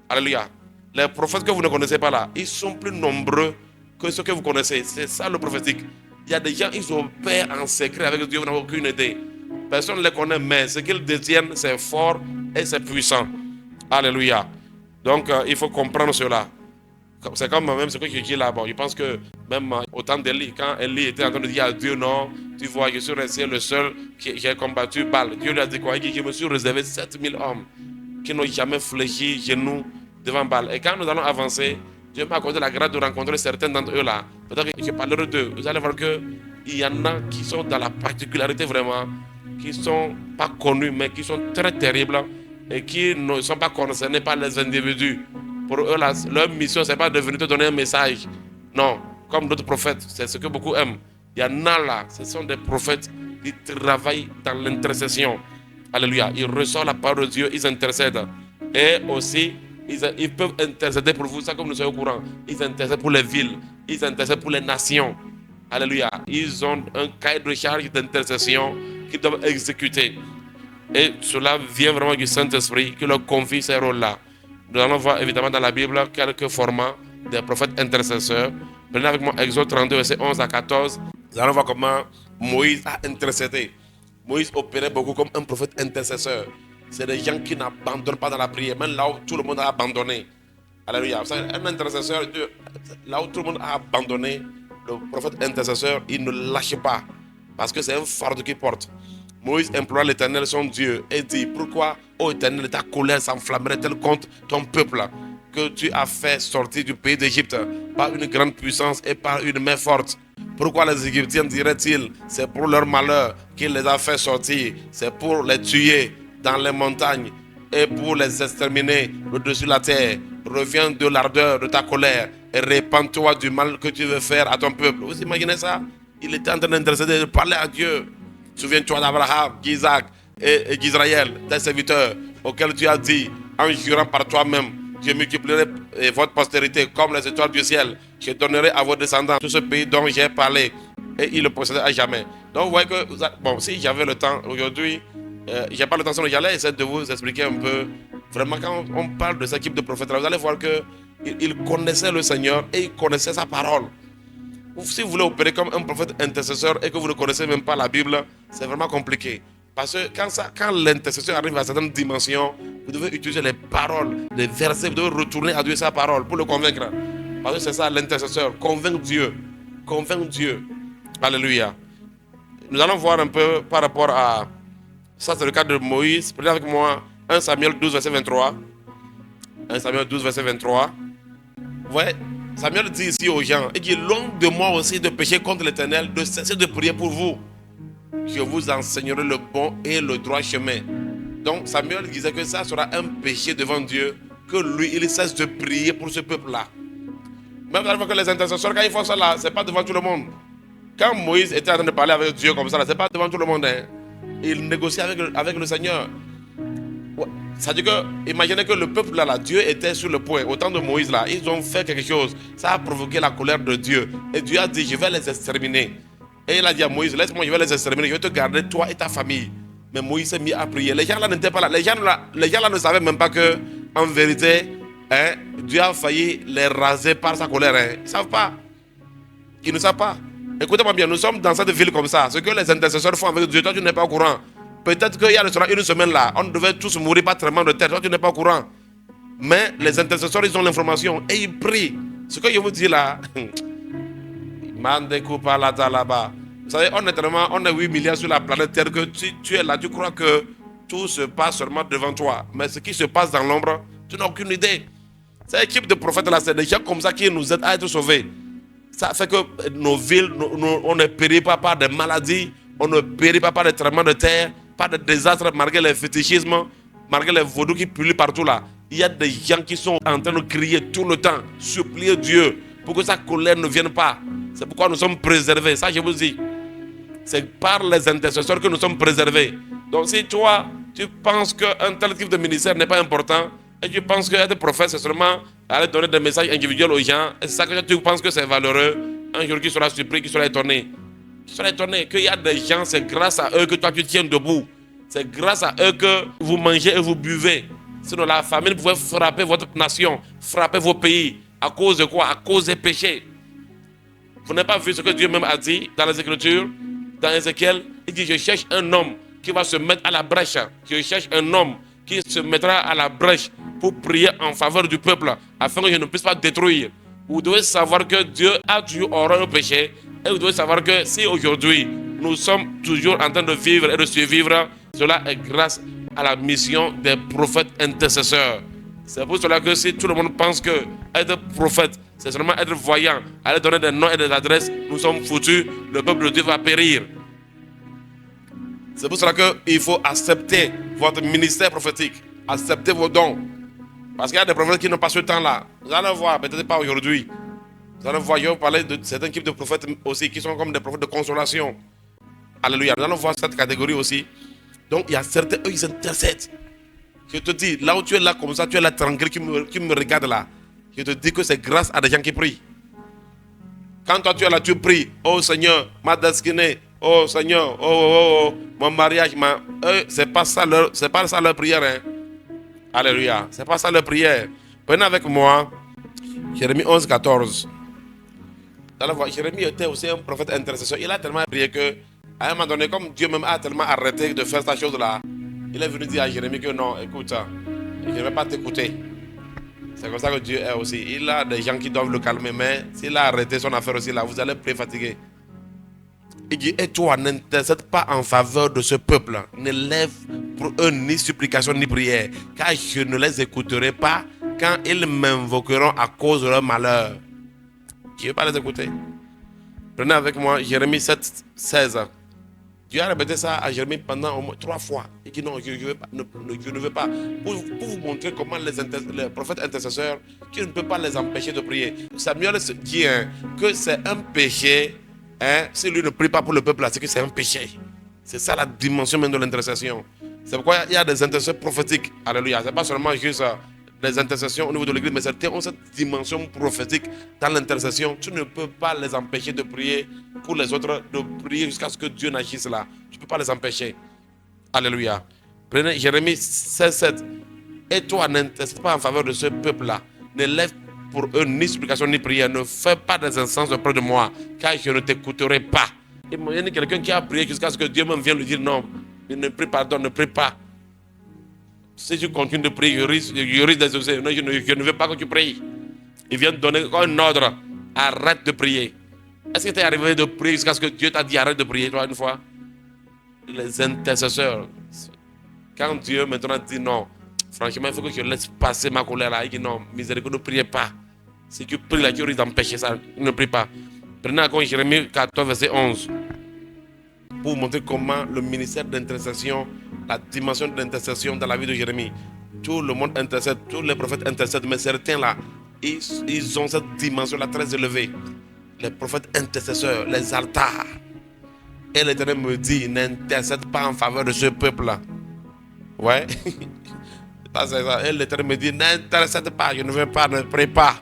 Alléluia. Les prophètes que vous ne connaissez pas là, ils sont plus nombreux que ceux que vous connaissez. C'est ça le prophétique. Il y a des gens, ils opèrent en secret avec Dieu, vous n'avez aucune idée. Personne ne les connaît, mais ce qu'ils détiennent, c'est fort et c'est puissant. Alléluia. Donc, il faut comprendre cela. C'est comme même ce que je dis là. Bon, je pense que même au temps d'Élie, quand Élie était en train de dire à Dieu, non, tu vois, je suis resté le seul qui a combattu Baal. Dieu lui a dit quoi? Il dit, je me suis réservé 7000 hommes qui n'ont jamais fléchi genoux devant Baal. Et quand nous allons avancer, Dieu m'a accordé la grâce de rencontrer certains d'entre eux là. Peut-être que je parlerai d'eux. Vous allez voir qu'il y en a qui sont dans la particularité vraiment, qui ne sont pas connus, mais qui sont très terribles et qui ne sont pas concernés par les individus. Pour eux, leur mission, ce n'est pas de venir te donner un message. Non, comme d'autres prophètes, c'est ce que beaucoup aiment. Il y en a là, ce sont des prophètes qui travaillent dans l'intercession. Alléluia. Ils reçoivent la parole de Dieu, ils intercèdent. Et aussi, ils peuvent intercéder pour vous, ça comme nous sommes au courant. Ils intercèdent pour les villes, ils intercèdent pour les nations. Alléluia. Ils ont un cahier de charge d'intercession qu'ils doivent exécuter. Et cela vient vraiment du Saint-Esprit qui leur confie ces rôles-là. Nous allons voir évidemment dans la Bible quelques formats des prophètes intercesseurs. Prenez avec moi Exode 32, verset 11 à 14. Nous allons voir comment Moïse a intercédé. Moïse opérait beaucoup comme un prophète intercesseur. C'est des gens qui n'abandonnent pas dans la prière, même là où tout le monde a abandonné. Alléluia. Un intercesseur, là où tout le monde a abandonné, le prophète intercesseur, il ne lâche pas. Parce que c'est un fardeau qu'il porte. Moïse implora l'Éternel, son Dieu, et dit, pourquoi, ô Éternel, ta colère s'enflammerait-elle contre ton peuple que tu as fait sortir du pays d'Égypte par une grande puissance et par une main forte? Pourquoi les Égyptiens diraient-ils, c'est pour leur malheur qu'il les a fait sortir, c'est pour les tuer dans les montagnes et pour les exterminer au-dessus de la terre? Reviens de l'ardeur de ta colère et répands-toi du mal que tu veux faire à ton peuple. Vous imaginez ça? Il était en train d'intercéder, de parler à Dieu. Souviens-toi d'Abraham, d'Isaac et d'Israël, tes serviteurs, auxquels tu as dit, en jurant par toi-même, je multiplierai votre postérité comme les étoiles du ciel. Je donnerai à vos descendants tout ce pays dont j'ai parlé, et ils le posséderont à jamais. Donc vous voyez que, bon, si j'avais le temps aujourd'hui, j'ai pas le temps, sinon j'allais essayer de vous expliquer un peu. Vraiment, quand on parle de ce type de prophète, vous allez voir qu'il connaissait le Seigneur et il connaissait sa parole. Si vous voulez opérer comme un prophète intercesseur et que vous ne connaissez même pas la Bible, c'est vraiment compliqué. Parce que quand l'intercession arrive à certaines dimensions, vous devez utiliser les paroles, les versets, vous devez retourner à Dieu sa parole pour le convaincre. Parce que c'est ça l'intercesseur, convaincre Dieu. Convaincre Dieu. Alléluia. Nous allons voir un peu par rapport à... Ça, c'est le cas de Moïse. Prenez avec moi 1 Samuel 12, verset 23. 1 Samuel 12, verset 23. Ouais, Samuel dit ici aux gens, il dit, loin de moi aussi de pécher contre l'Éternel, de cesser de prier pour vous. Je vous enseignerai le bon et le droit chemin. Donc Samuel disait que ça sera un péché devant Dieu, que lui, il cesse de prier pour ce peuple-là. Même que les intercesseurs, quand ils font ça là, c'est pas devant tout le monde. Quand Moïse était en train de parler avec Dieu comme ça, c'est pas devant tout le monde. Hein. Il négocie avec le Seigneur. Ouais. Ça dit que, imaginez que le peuple là, Dieu était sur le point. Au temps de Moïse là, ils ont fait quelque chose. Ça a provoqué la colère de Dieu. Et Dieu a dit, je vais les exterminer. Et il a dit à Moïse, laisse-moi, je vais les exterminer. Je vais te garder, toi et ta famille. Mais Moïse s'est mis à prier. Les gens là n'étaient pas là. Les gens là ne savaient même pas que, en vérité, hein, Dieu a failli les raser par sa colère. Hein. Ils ne savent pas. Ils ne savent pas. Écoutez-moi bien, nous sommes dans cette ville comme ça. Ce que les intercesseurs font avec Dieu, toi tu n'es pas au courant. Peut-être qu'il y a une semaine là, on devait tous mourir par tremblement de terre, toi tu n'es pas au courant. Mais les intercesseurs, ils ont l'information et ils prient. Ce que je vous dis là, vous savez, honnêtement, on est 8 milliards sur la planète Terre, que tu es là, tu crois que tout se passe seulement devant toi. Mais ce qui se passe dans l'ombre, tu n'as aucune idée. Cette équipe de prophètes là, c'est des gens comme ça qui nous aident à être sauvés. Ça fait que nos villes, on ne périt pas par des maladies, on ne périt pas par des tremblements de terre, par des désastres, malgré les fétichismes, malgré les vaudous qui pullulent partout là. Il y a des gens qui sont en train de crier tout le temps, supplier Dieu pour que sa colère ne vienne pas. C'est pourquoi nous sommes préservés. Ça, je vous dis, c'est par les intercesseurs que nous sommes préservés. Donc si toi, tu penses qu'un tel type de ministère n'est pas important, et tu penses qu'être prophète, c'est seulement aller donner des messages individuels aux gens, et c'est ça que tu penses que c'est valeureux, un jour qui sera surpris, qui sera étonné. Qui sera étonné qu'il y a des gens, c'est grâce à eux que toi tu tiens debout. C'est grâce à eux que vous mangez et vous buvez. Sinon la famine pouvait frapper votre nation, frapper vos pays. À cause de quoi? À cause des péchés. Vous n'avez pas vu ce que Dieu même a dit dans les Écritures? Dans Ézéchiel, il dit, je cherche un homme qui va se mettre à la brèche. Je cherche un homme qui se mettra à la brèche pour prier en faveur du peuple, afin que je ne puisse pas détruire. Vous devez savoir que Dieu a toujours horreur au péché, et vous devez savoir que si aujourd'hui nous sommes toujours en train de vivre et de survivre, cela est grâce à la mission des prophètes intercesseurs. C'est pour cela que si tout le monde pense que être prophète, c'est seulement être voyant, aller donner des noms et des adresses, nous sommes foutus, le peuple de Dieu va périr. C'est pour cela qu'il faut accepter votre ministère prophétique, accepter vos dons. Parce qu'il y a des prophètes qui n'ont pas ce temps-là. Vous allez voir, peut-être pas aujourd'hui. Vous allez voir, je vais vous parler de certains types de prophètes aussi qui sont comme des prophètes de consolation. Alléluia. Nous allons voir cette catégorie aussi. Donc il y a certains, eux, ils intercèdent. Je te dis, là où tu es là comme ça, tu es là tranquille, qui me regarde là. Je te dis que c'est grâce à des gens qui prient. Quand toi tu es là, tu pries. Oh Seigneur, ma destinée. Oh Seigneur, mon mariage, c'est pas ça leur prière. Hein. Alléluia. C'est pas ça leur prière. Prenez avec moi Jérémie 11, 14. Jérémie était aussi un prophète intercesseur. Il a tellement prié que, à un moment donné, comme Dieu même a tellement arrêté de faire cette chose-là, il est venu dire à Jérémie que non, écoute, je ne vais pas t'écouter. C'est comme ça que Dieu est aussi. Il a des gens qui doivent le calmer, mais s'il a arrêté son affaire aussi là, vous allez plus fatiguer. Il dit, et toi, n'intercède pas en faveur de ce peuple. Ne lève pour eux ni supplication ni prière, car je ne les écouterai pas quand ils m'invoqueront à cause de leur malheur. Je ne vais pas les écouter. Prenez avec moi Jérémie 7, 16. Dieu a répété ça à Jérémie pendant au moins 3 fois. Il dit non, je ne veux pas. Pour vous montrer comment les prophètes intercesseurs, tu ne peux pas les empêcher de prier. Samuel dit que c'est un péché. Si lui ne prie pas pour le peuple, c'est que c'est un péché. C'est ça la dimension même de l'intercession. C'est pourquoi il y a des intercesseurs prophétiques. Alléluia. Ce n'est pas seulement juste des intercessions au niveau de l'église, mais certains ont cette dimension prophétique dans l'intercession. Tu ne peux pas les empêcher de prier pour les autres, de prier jusqu'à ce que Dieu n'agisse là. Tu ne peux pas les empêcher. Alléluia. Prenez Jérémie 16, 7. Et toi, n'intercède pas en faveur de ce peuple-là. Ne lève pour eux ni supplication ni prière. Ne fais pas des incenses auprès de moi, car je ne t'écouterai pas. Il y a quelqu'un qui a prié jusqu'à ce que Dieu même vienne lui dire non, ne prie pas, ne prie pas. Si tu continues de prier, je risque d'exaucer. Non, je ne veux pas que tu pries. Il vient te donner un ordre. Arrête de prier. Est-ce que tu es arrivé de prier jusqu'à ce que Dieu t'a dit arrête de prier, toi, une fois? les intercesseurs. Quand Dieu maintenant dit non, franchement, il faut que je laisse passer ma colère là. Il dit non, miséricorde, ne priez pas. Si tu pries là, tu risques d'empêcher ça. Ne prie pas. Prenez en compte Jérémie 14, verset 11. Pour montrer comment le ministère d'intercession, la dimension de l'intercession dans la vie de Jérémie. Tout le monde intercède, tous les prophètes intercèdent, mais certains là, ils ont cette dimension-là très élevée. Les prophètes intercesseurs, les altars. Et l'Éternel me dit, n'intercède pas en faveur de ce peuple-là. Ouais. Et l'Éternel me dit, n'intercède pas, je ne veux pas, ne prie pas.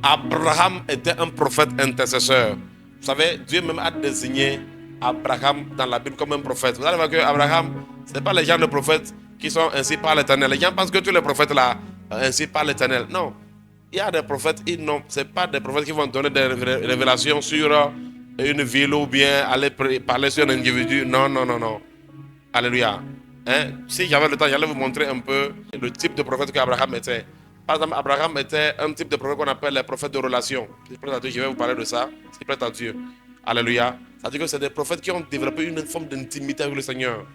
Abraham était un prophète intercesseur. Vous savez, Dieu même a désigné Abraham dans la Bible comme un prophète. Vous allez voir que Abraham, ce n'est pas les gens de prophètes qui sont ainsi par l'Éternel. Les gens pensent que tous les prophètes là, ainsi par l'Éternel. Non. Il y a des prophètes, ce n'est pas des prophètes qui vont donner des révélations sur une ville ou bien aller parler sur un individu. Non, non, non, non. Alléluia. Hein? Si j'avais le temps, j'allais vous montrer un peu le type de prophète qu'Abraham était. Par exemple, Abraham était un type de prophète qu'on appelle les prophètes de relation. Je vais vous parler de ça. C'est prêt à Dieu. Alléluia. C'est-à-dire que c'est des prophètes qui ont développé une forme d'intimité avec le Seigneur.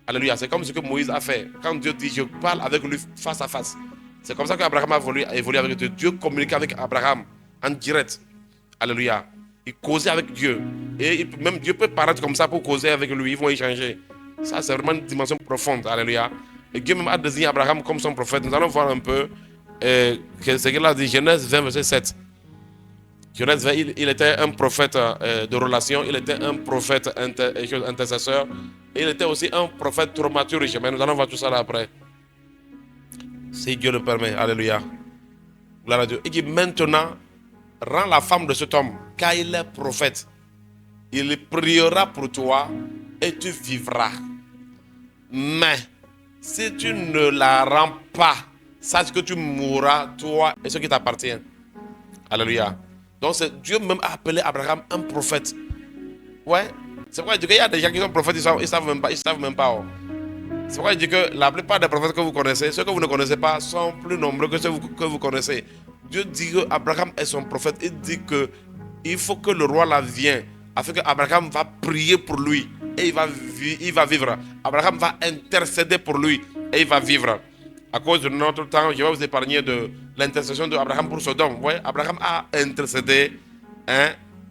Alléluia. C'est comme ce que Moïse a fait. Quand Dieu dit, je parle avec lui face à face. C'est comme ça qu'Abraham a évolué avec Dieu. Dieu communiquait avec Abraham en direct. Alléluia. Il causait avec Dieu. Et même Dieu peut paraître comme ça pour causer avec lui. Ils vont échanger. Ça, c'est vraiment une dimension profonde. Alléluia. Et Dieu même a désigné Abraham comme son prophète. Nous allons voir un peu ce qu'il a dit. Genèse 20, verset 7. Genèse 20, il était un prophète de relation. Il était un prophète intercesseur. Et il était aussi un prophète traumaturge. Mais nous allons voir tout ça là après. Si Dieu le permet. Alléluia. Gloire à Dieu. Il dit maintenant, rends la femme de cet homme, car il est prophète. Il priera pour toi et tu vivras. Mais si tu ne la rends pas, sache que tu mourras, toi et ceux qui t'appartiennent. Alléluia. Donc c'est Dieu même a appelé Abraham un prophète. Ouais. C'est pourquoi il dit qu'il y a des gens qui sont prophètes, ils savent même pas. Oh. C'est pourquoi il dit que la plupart des prophètes que vous connaissez, ceux que vous ne connaissez pas, sont plus nombreux que ceux que vous connaissez. Dieu dit qu'Abraham est son prophète. Il dit qu'il faut que le roi là vienne, afin qu'Abraham va prier pour lui et il va vivre. Abraham va intercéder pour lui et il va vivre. À cause de notre temps, je vais vous épargner de l'intercession d'Abraham pour Sodome. Vous voyez, Abraham a intercédé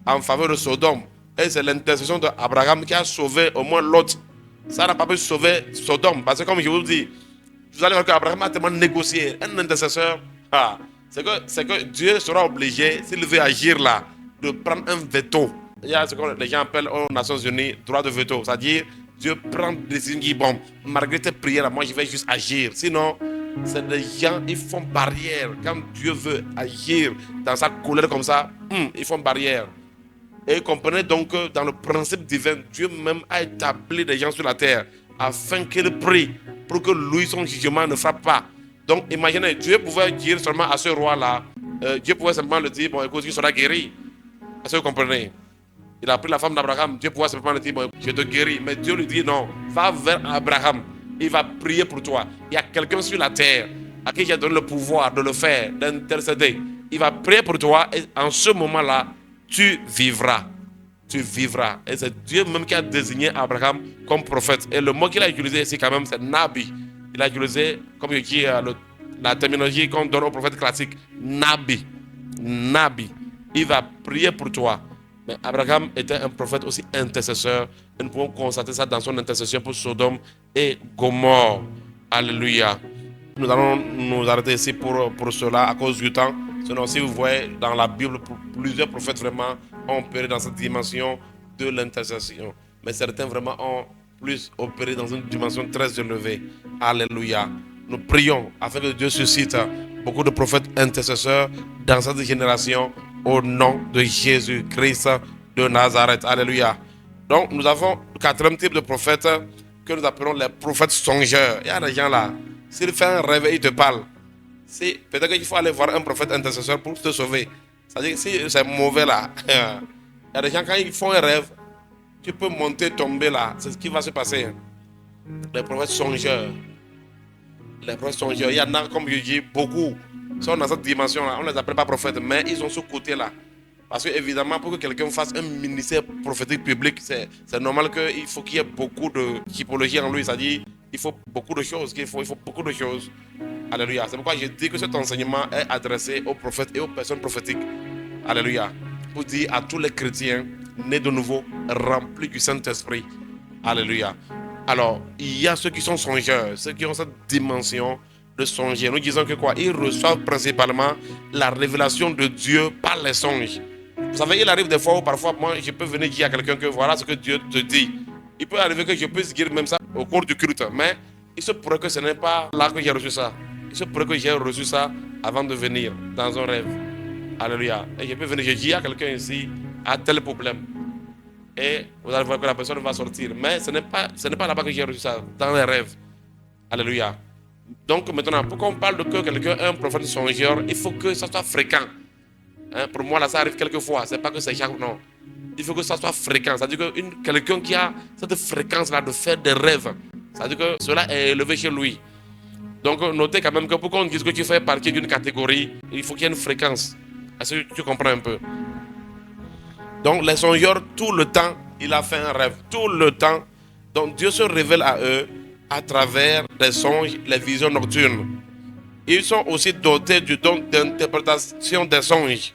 en faveur de Sodome. Et c'est l'intercession d'Abraham qui a sauvé au moins Lot. Ça n'a pas pu sauver Sodome. Parce que comme je vous dis, vous allez voir qu'Abraham a tellement négocié. Un intercesseur, c'est que Dieu sera obligé, s'il veut agir là, de prendre un veto. Il y a ce que les gens appellent aux Nations Unies droit de veto. C'est-à-dire, Dieu prend des décisions qui bon, malgré tes prières, moi je vais juste agir. Sinon, c'est des gens, ils font barrière. Quand Dieu veut agir dans sa colère comme ça, ils font barrière. Et comprenez donc que dans le principe divin, Dieu même a établi des gens sur la terre afin qu'ils prient pour que lui, son jugement ne frappe pas. Donc imaginez, Dieu pouvait dire seulement à ce roi-là, Dieu pouvait simplement le dire, bon écoute, tu seras guéri. Est-ce que vous comprenez? Il a pris la femme d'Abraham, Dieu pouvait simplement le dire, bon, je te guéris. Mais Dieu lui dit non, va vers Abraham, il va prier pour toi. Il y a quelqu'un sur la terre à qui j'ai donné le pouvoir de le faire, d'intercéder. Il va prier pour toi et en ce moment-là, tu vivras. Tu vivras. Et c'est Dieu même qui a désigné Abraham comme prophète. Et le mot qu'il a utilisé ici quand même, c'est Nabi. Il a utilisé, comme je dis, la terminologie qu'on donne aux prophètes classiques. Nabi. Nabi. Il va prier pour toi. Mais Abraham était un prophète aussi intercesseur. Et nous pouvons constater ça dans son intercession pour Sodome et Gomorrhe. Alléluia. Nous allons nous arrêter ici pour cela à cause du temps. Sinon, si vous voyez dans la Bible, plusieurs prophètes vraiment ont opéré dans cette dimension de l'intercession. Mais certains vraiment ont plus opéré dans une dimension très élevée. Alléluia. Nous prions afin que Dieu suscite beaucoup de prophètes intercesseurs dans cette génération au nom de Jésus-Christ de Nazareth. Alléluia. Donc, nous avons le quatrième type de prophète que nous appelons les prophètes songeurs. Il y a des gens là, s'il fait un rêve et il te parle, peut-être qu'il faut aller voir un prophète intercesseur pour te sauver. C'est-à-dire que si c'est mauvais là, il y a des gens quand ils font un rêve, tu peux monter, tomber là, c'est ce qui va se passer. Les prophètes songeurs. Les prophètes songeurs, il y en a, comme je dis, beaucoup sont dans cette dimension là. On ne les appelle pas prophètes, mais ils ont ce côté là. Parce que évidemment, pour que quelqu'un fasse un ministère prophétique public, c'est normal qu'il faut qu'il y ait beaucoup de typologie en lui. C'est-à-dire, il faut beaucoup de choses. Il faut beaucoup de choses. Alléluia. C'est pourquoi je dis que cet enseignement est adressé aux prophètes et aux personnes prophétiques. Alléluia. Pour dire à tous les chrétiens nés de nouveau, remplis du Saint-Esprit. Alléluia. Alors, il y a ceux qui sont songeurs, ceux qui ont cette dimension de songer. Nous disons que quoi? Ils reçoivent principalement la révélation de Dieu par les songes. Vous savez, il arrive des fois où parfois, moi, je peux venir dire à quelqu'un que voilà ce que Dieu te dit. Il peut arriver que je puisse dire même ça au cours du culte, mais il se pourrait que ce n'est pas là que j'ai reçu ça. Il se pourrait que j'ai reçu ça avant de venir, dans un rêve. Alléluia. Et je peux venir, je dis à quelqu'un ici, a tel problème. Et vous allez voir que la personne va sortir. Mais ce n'est pas là-bas que j'ai reçu ça, dans les rêves. Alléluia. Donc maintenant, pour qu'on parle de que quelqu'un est un prophète songeur, il faut que ça soit fréquent. Hein, pour moi, là, ça arrive quelquefois. C'est pas que c'est chaque non. Il faut que ça soit fréquent. C'est-à-dire que quelqu'un qui a cette fréquence-là de faire des rêves, c'est-à-dire que cela est élevé chez lui. Donc, notez quand même que pour qu'on dise que tu fais partie d'une catégorie, il faut qu'il y ait une fréquence. Est-ce que tu comprends un peu? Donc, les songeurs, tout le temps, il a fait un rêve. Tout le temps. Donc, Dieu se révèle à eux à travers les songes, les visions nocturnes. Ils sont aussi dotés du don d'interprétation des songes.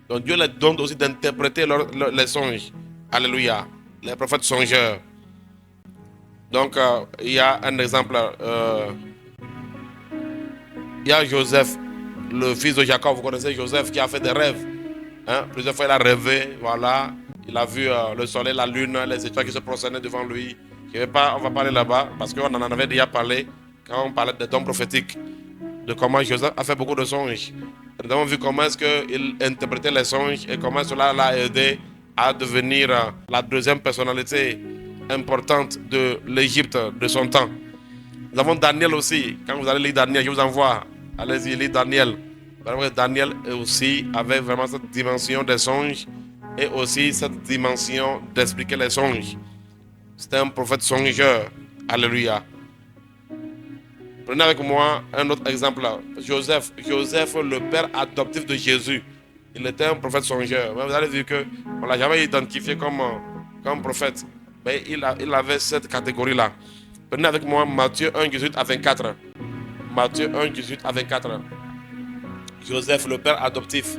Donc Dieu les donne aussi d'interpréter les songes. Alléluia. Les prophètes songeurs. Donc il y a un exemple. Il y a Joseph, le fils de Jacob. Vous connaissez Joseph qui a fait des rêves. Hein? Plusieurs fois il a rêvé. Voilà. Il a vu le soleil, la lune, les étoiles qui se prosternaient devant lui. On va pas aller là-bas parce qu'on en avait déjà parlé quand on parlait des dons prophétiques. De comment Joseph a fait beaucoup de songes. Nous avons vu comment est-ce qu'il interprétait les songes et comment cela l'a aidé à devenir la deuxième personnalité importante de l'Égypte de son temps. Nous avons Daniel aussi. Quand vous allez lire Daniel, je vous envoie. Allez-y, lire Daniel. Daniel aussi avait vraiment cette dimension des songes et aussi cette dimension d'expliquer les songes. C'était un prophète songeur. Alléluia. Prenez avec moi un autre exemple. Joseph, le père adoptif de Jésus. Il était un prophète songeur. Vous allez voir qu'on ne l'a jamais identifié comme prophète. Mais il avait cette catégorie-là. Prenez avec moi Matthieu 1, 18 à 24. Matthieu 1, 18 à 24. Joseph, le père adoptif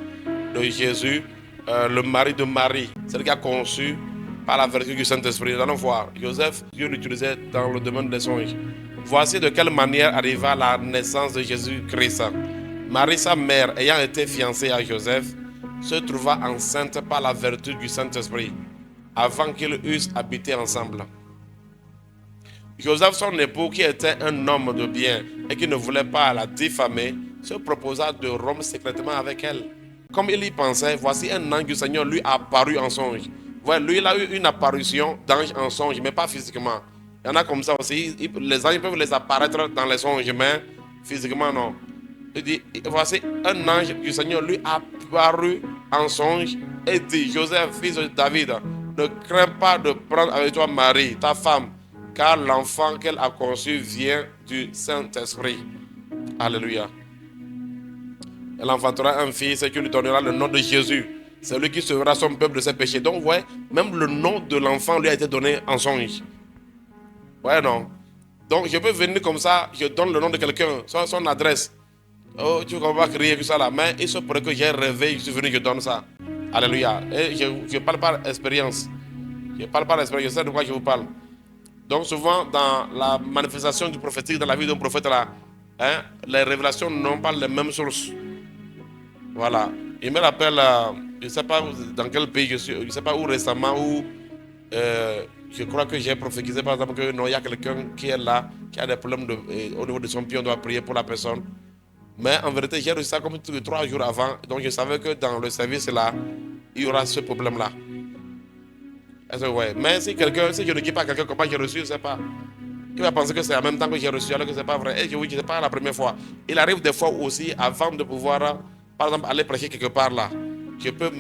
de Jésus, le mari de Marie, celui qui a conçu par la vertu du Saint-Esprit. Nous allons voir. Joseph, Dieu l'utilisait dans le domaine des songes. Voici de quelle manière arriva la naissance de Jésus-Christ. Marie, sa mère, ayant été fiancée à Joseph, se trouva enceinte par la vertu du Saint-Esprit, avant qu'ils eussent habité ensemble. Joseph, son époux, qui était un homme de bien et qui ne voulait pas la diffamer, se proposa de rompre secrètement avec elle. Comme il y pensait, voici un ange du Seigneur lui apparut en songe. Ouais, lui, il a eu une apparition d'ange en songe, mais pas physiquement. Il y en a comme ça aussi. Les anges peuvent les apparaître dans les songes, mais physiquement, non. Il dit, voici un ange du Seigneur lui apparut en songe et dit, Joseph, fils de David, ne crains pas de prendre avec toi Marie, ta femme, car l'enfant qu'elle a conçu vient du Saint-Esprit. Alléluia. Elle enfantera un fils et tu lui donneras le nom de Jésus. C'est lui qui sauvera son peuple de ses péchés. Donc, ouais, même le nom de l'enfant lui a été donné en songe. Ouais, non. Donc, je peux venir comme ça, je donne le nom de quelqu'un, son adresse. Oh, tu vas pas crier que ça là. Mais il se pourrait que j'ai rêvé, je suis venu, je donne ça. Alléluia. Et je parle par expérience. Je parle par expérience, je sais de quoi je vous parle. Donc, souvent, dans la manifestation du prophétique, dans la vie d'un prophète là, hein, les révélations n'ont pas les mêmes sources. Voilà. Il me rappelle, je ne sais pas dans quel pays je suis, je ne sais pas où récemment, où je crois que j'ai prophétisé par exemple que non, il y a quelqu'un qui est là, qui a des problèmes au niveau de son pied, on doit prier pour la personne. Mais en vérité, j'ai reçu ça comme 3 jours avant, donc je savais que dans le service là, il y aura ce problème-là. Ouais. Mais si je ne dis pas à quelqu'un comment j'ai reçu, je ne sais pas. Il va penser que c'est en même temps que j'ai reçu, alors que ce n'est pas vrai. Et je vous dis, ce n'est pas la première fois. Il arrive des fois aussi, avant de pouvoir, par exemple, aller prêcher quelque part là, je peux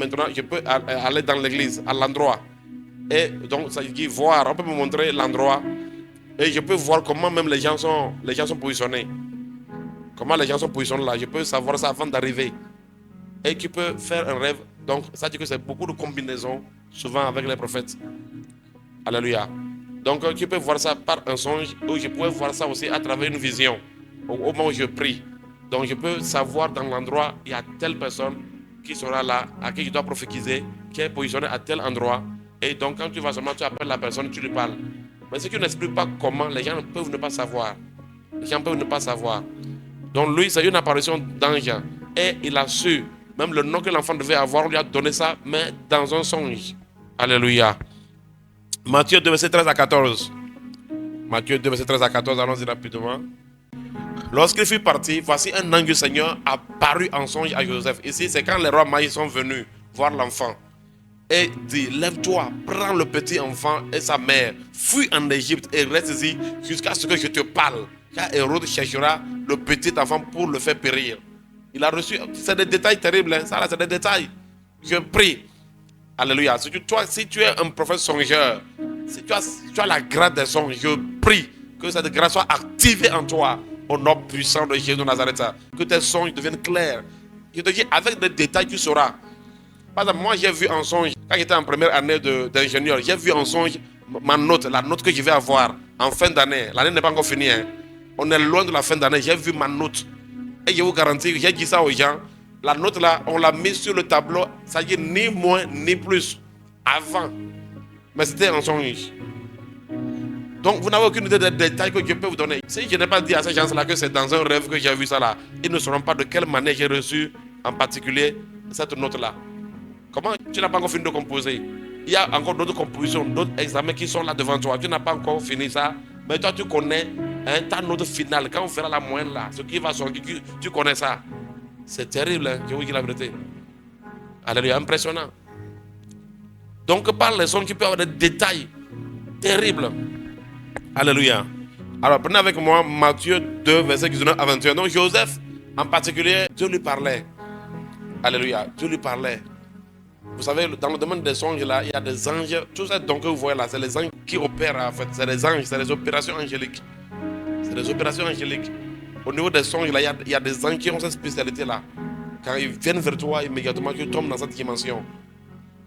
aller dans l'église, à l'endroit. Et donc, ça dit voir, on peut me montrer l'endroit. Et je peux voir comment même les gens sont positionnés. Comment les gens sont positionnés là. Je peux savoir ça avant d'arriver. Et tu peux faire un rêve Donc, ça dit que c'est beaucoup de combinaisons, souvent avec les prophètes. Alléluia. Donc, tu peux voir ça par un songe, ou je peux voir ça aussi à travers une vision, au moment où je prie. Donc, je peux savoir dans l'endroit, il y a telle personne qui sera là, à qui je dois prophétiser, qui est positionnée à tel endroit. Et donc, quand tu vas seulement, tu appelles la personne, tu lui parles. Mais si tu n'expliques pas comment, les gens peuvent ne pas savoir. Les gens peuvent ne pas savoir. Donc, lui, c'est une apparition d'ange. Et il a su, même le nom que l'enfant devait avoir, on lui a donné ça, mais dans un songe. Alléluia. Matthieu 2, verset 13 à 14. Matthieu 2, verset 13 à 14, allons-y rapidement. Lorsqu'il fut parti, voici un ange du Seigneur apparut en songe à Joseph. Ici, c'est quand les rois maïs sont venus voir l'enfant. Et dit, lève-toi, prends le petit enfant et sa mère, fuis en Égypte et reste ici jusqu'à ce que je te parle. Car Hérode cherchera le petit enfant pour le faire périr. Il a reçu, c'est des détails terribles, hein? Ça là, c'est des détails. Je prie. Alléluia. Si tu es un prophète songeur, si tu as la grâce des songes, je prie que cette grâce soit activée en toi au nom puissant de Jésus de Nazareth. Que tes songes deviennent clairs. Je te dis, avec des détails, tu sauras. Par exemple, moi, j'ai vu en songe, quand j'étais en première année d'ingénieur, j'ai vu en songe ma note, la note que je vais avoir en fin d'année. L'année n'est pas encore finie. Hein. On est loin de la fin d'année. J'ai vu ma note. Et je vous garantis, j'ai dit ça aux gens. La note là, on l'a mise sur le tableau, ça dit ni moins ni plus, avant. Mais c'était en songe. Donc vous n'avez aucune idée des détails que je peux vous donner. Si je n'ai pas dit à ces gens-là que c'est dans un rêve que j'ai vu ça là, ils ne sauront pas de quelle manière j'ai reçu en particulier cette note-là. Comment tu n'as pas encore fini de composer? Il y a encore d'autres compositions, d'autres examens qui sont là devant toi. Tu n'as pas encore fini ça, mais toi tu connais ta note finale. Quand on fera la moyenne là, ce qui va sortir, tu connais ça. C'est terrible, hein? Je vous dis la vérité. Alléluia, impressionnant. Donc par les sons qui peuvent avoir des détails terribles. Alléluia. Alors prenez avec moi Matthieu 2, verset 19 à 21. Donc Joseph, en particulier, Dieu lui parlait. Alléluia, Dieu lui parlait. Vous savez, dans le domaine des songes, là, il y a des anges. Tout ça donc que vous voyez là, c'est les anges qui opèrent en fait. C'est les anges, c'est les opérations angéliques. C'est des opérations angéliques. Au niveau des songes, là, il y a des anges qui ont cette spécialité-là. Quand ils viennent vers toi, immédiatement, tu tombes dans cette dimension.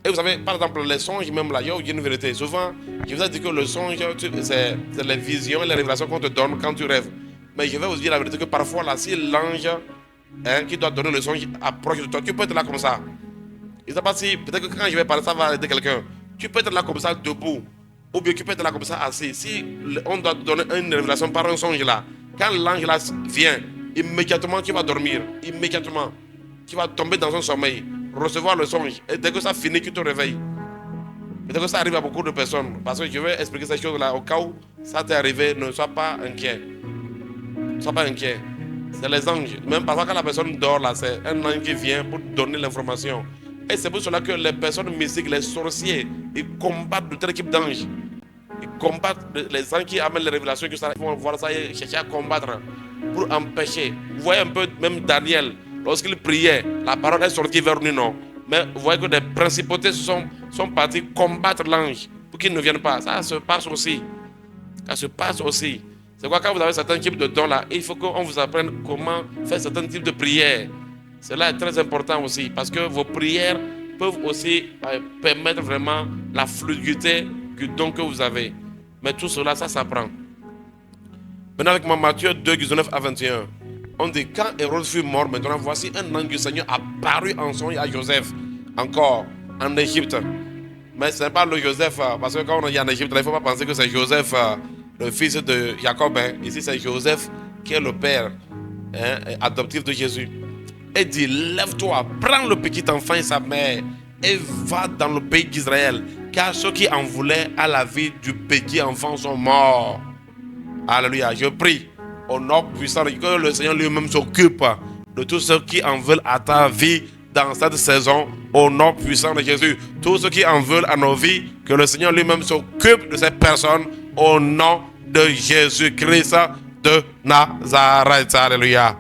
Et vous savez, par exemple, les songes, même là, il y a une vérité. Souvent, je vous ai dit que le songe, c'est les visions et les révélations qu'on te donne quand tu rêves. Mais je vais vous dire la vérité que parfois, là, si l'ange qui doit donner le songe approche de toi, tu peux être là comme ça. Je ne sais pas si, peut-être que quand je vais parler, ça va aider quelqu'un. Tu peux être là comme ça, debout. Ou bien tu peux être là comme ça, assis. Si on doit donner une révélation par un songe là, quand l'ange là vient, immédiatement tu vas dormir. Immédiatement. Tu vas tomber dans un sommeil, recevoir le songe. Et dès que ça finit, tu te réveilles. Peut-être que ça arrive à beaucoup de personnes. Parce que je vais expliquer ces choses-là. Au cas où ça t'est arrivé, ne sois pas inquiet. Ne sois pas inquiet. C'est les anges. Même parfois quand la personne dort là, c'est un ange qui vient pour donner l'information. Et c'est pour cela que les personnes mystiques, les sorciers, ils combattent de telle équipe d'anges. Ils combattent les anges qui amènent les révélations, que ça, ils vont voir ça et chercher à combattre pour empêcher. Vous voyez un peu, même Daniel, lorsqu'il priait, la parole est sortie vers nous, non. Mais vous voyez que des principautés sont partis combattre l'ange pour qu'il ne vienne pas. Ça se passe aussi. Ça se passe aussi. C'est quoi, quand vous avez certains types de dons là, il faut qu'on vous apprenne comment faire certains types de prières. Cela est très important aussi parce que vos prières peuvent aussi permettre vraiment la fluidité du don que vous avez. Mais tout cela, ça s'apprend. Maintenant avec moi, Matthieu 2, 19 à 21. On dit, quand Hérode fut mort, maintenant voici un ange du Seigneur apparu en songe à Joseph, encore en Égypte. Mais ce n'est pas le Joseph, parce que quand on est en Égypte, il ne faut pas penser que c'est Joseph, le fils de Jacob. Ici, c'est Joseph qui est le père adoptif de Jésus. Et dit, lève-toi, prends le petit enfant et sa mère et va dans le pays d'Israël, car ceux qui en voulaient à la vie du petit enfant sont morts. Alléluia, je prie au nom puissant que le Seigneur lui-même s'occupe de tous ceux qui en veulent à ta vie dans cette saison, au nom puissant de Jésus. Tous ceux qui en veulent à nos vies, que le Seigneur lui-même s'occupe de ces personnes au nom de Jésus-Christ de Nazareth. Alléluia.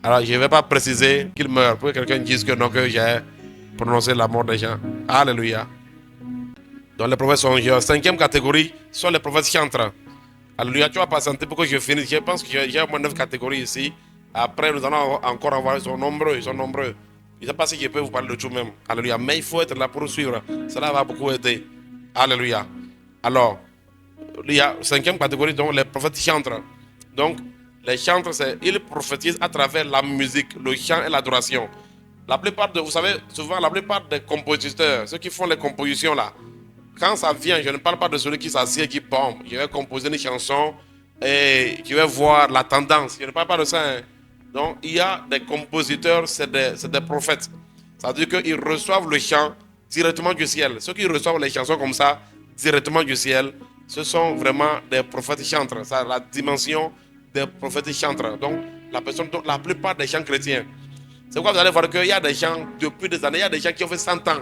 Alors, je ne vais pas préciser qu'il meurt pour que quelqu'un dise que non, que j'ai prononcé la mort des gens. Alléluia. Donc, les prophètes songeurs. Cinquième catégorie sont les prophètes chantres. Alléluia. Tu vas patienter pour que je finisse. Je pense que j'ai au moins 9 catégories ici. Après, nous allons encore avoir. Ils sont nombreux. Je ne sais pas si je peux vous parler de tout même. Alléluia. Mais il faut être là pour suivre. Cela va beaucoup aider. Alléluia. Alors, il y a 5e catégorie, donc les prophètes chantres. Donc, les chantres, ils prophétisent à travers la musique, le chant et l'adoration. La plupart vous savez, souvent, la plupart des compositeurs, ceux qui font les compositions là, quand ça vient, je ne parle pas de celui qui s'assied, qui bombe. Je vais composer une chanson et je vais voir la tendance. Je ne parle pas de ça. Hein. Donc, il y a des compositeurs, c'est des prophètes. Ça veut dire qu'ils reçoivent le chant directement du ciel. Ceux qui reçoivent les chansons comme ça, directement du ciel, ce sont vraiment des prophètes chantres. C'est la dimension des prophètes chantres. Donc, la plupart des chants chrétiens. C'est pourquoi vous allez voir qu'il y a des chants depuis des années, il y a des chants qui ont fait 100 ans.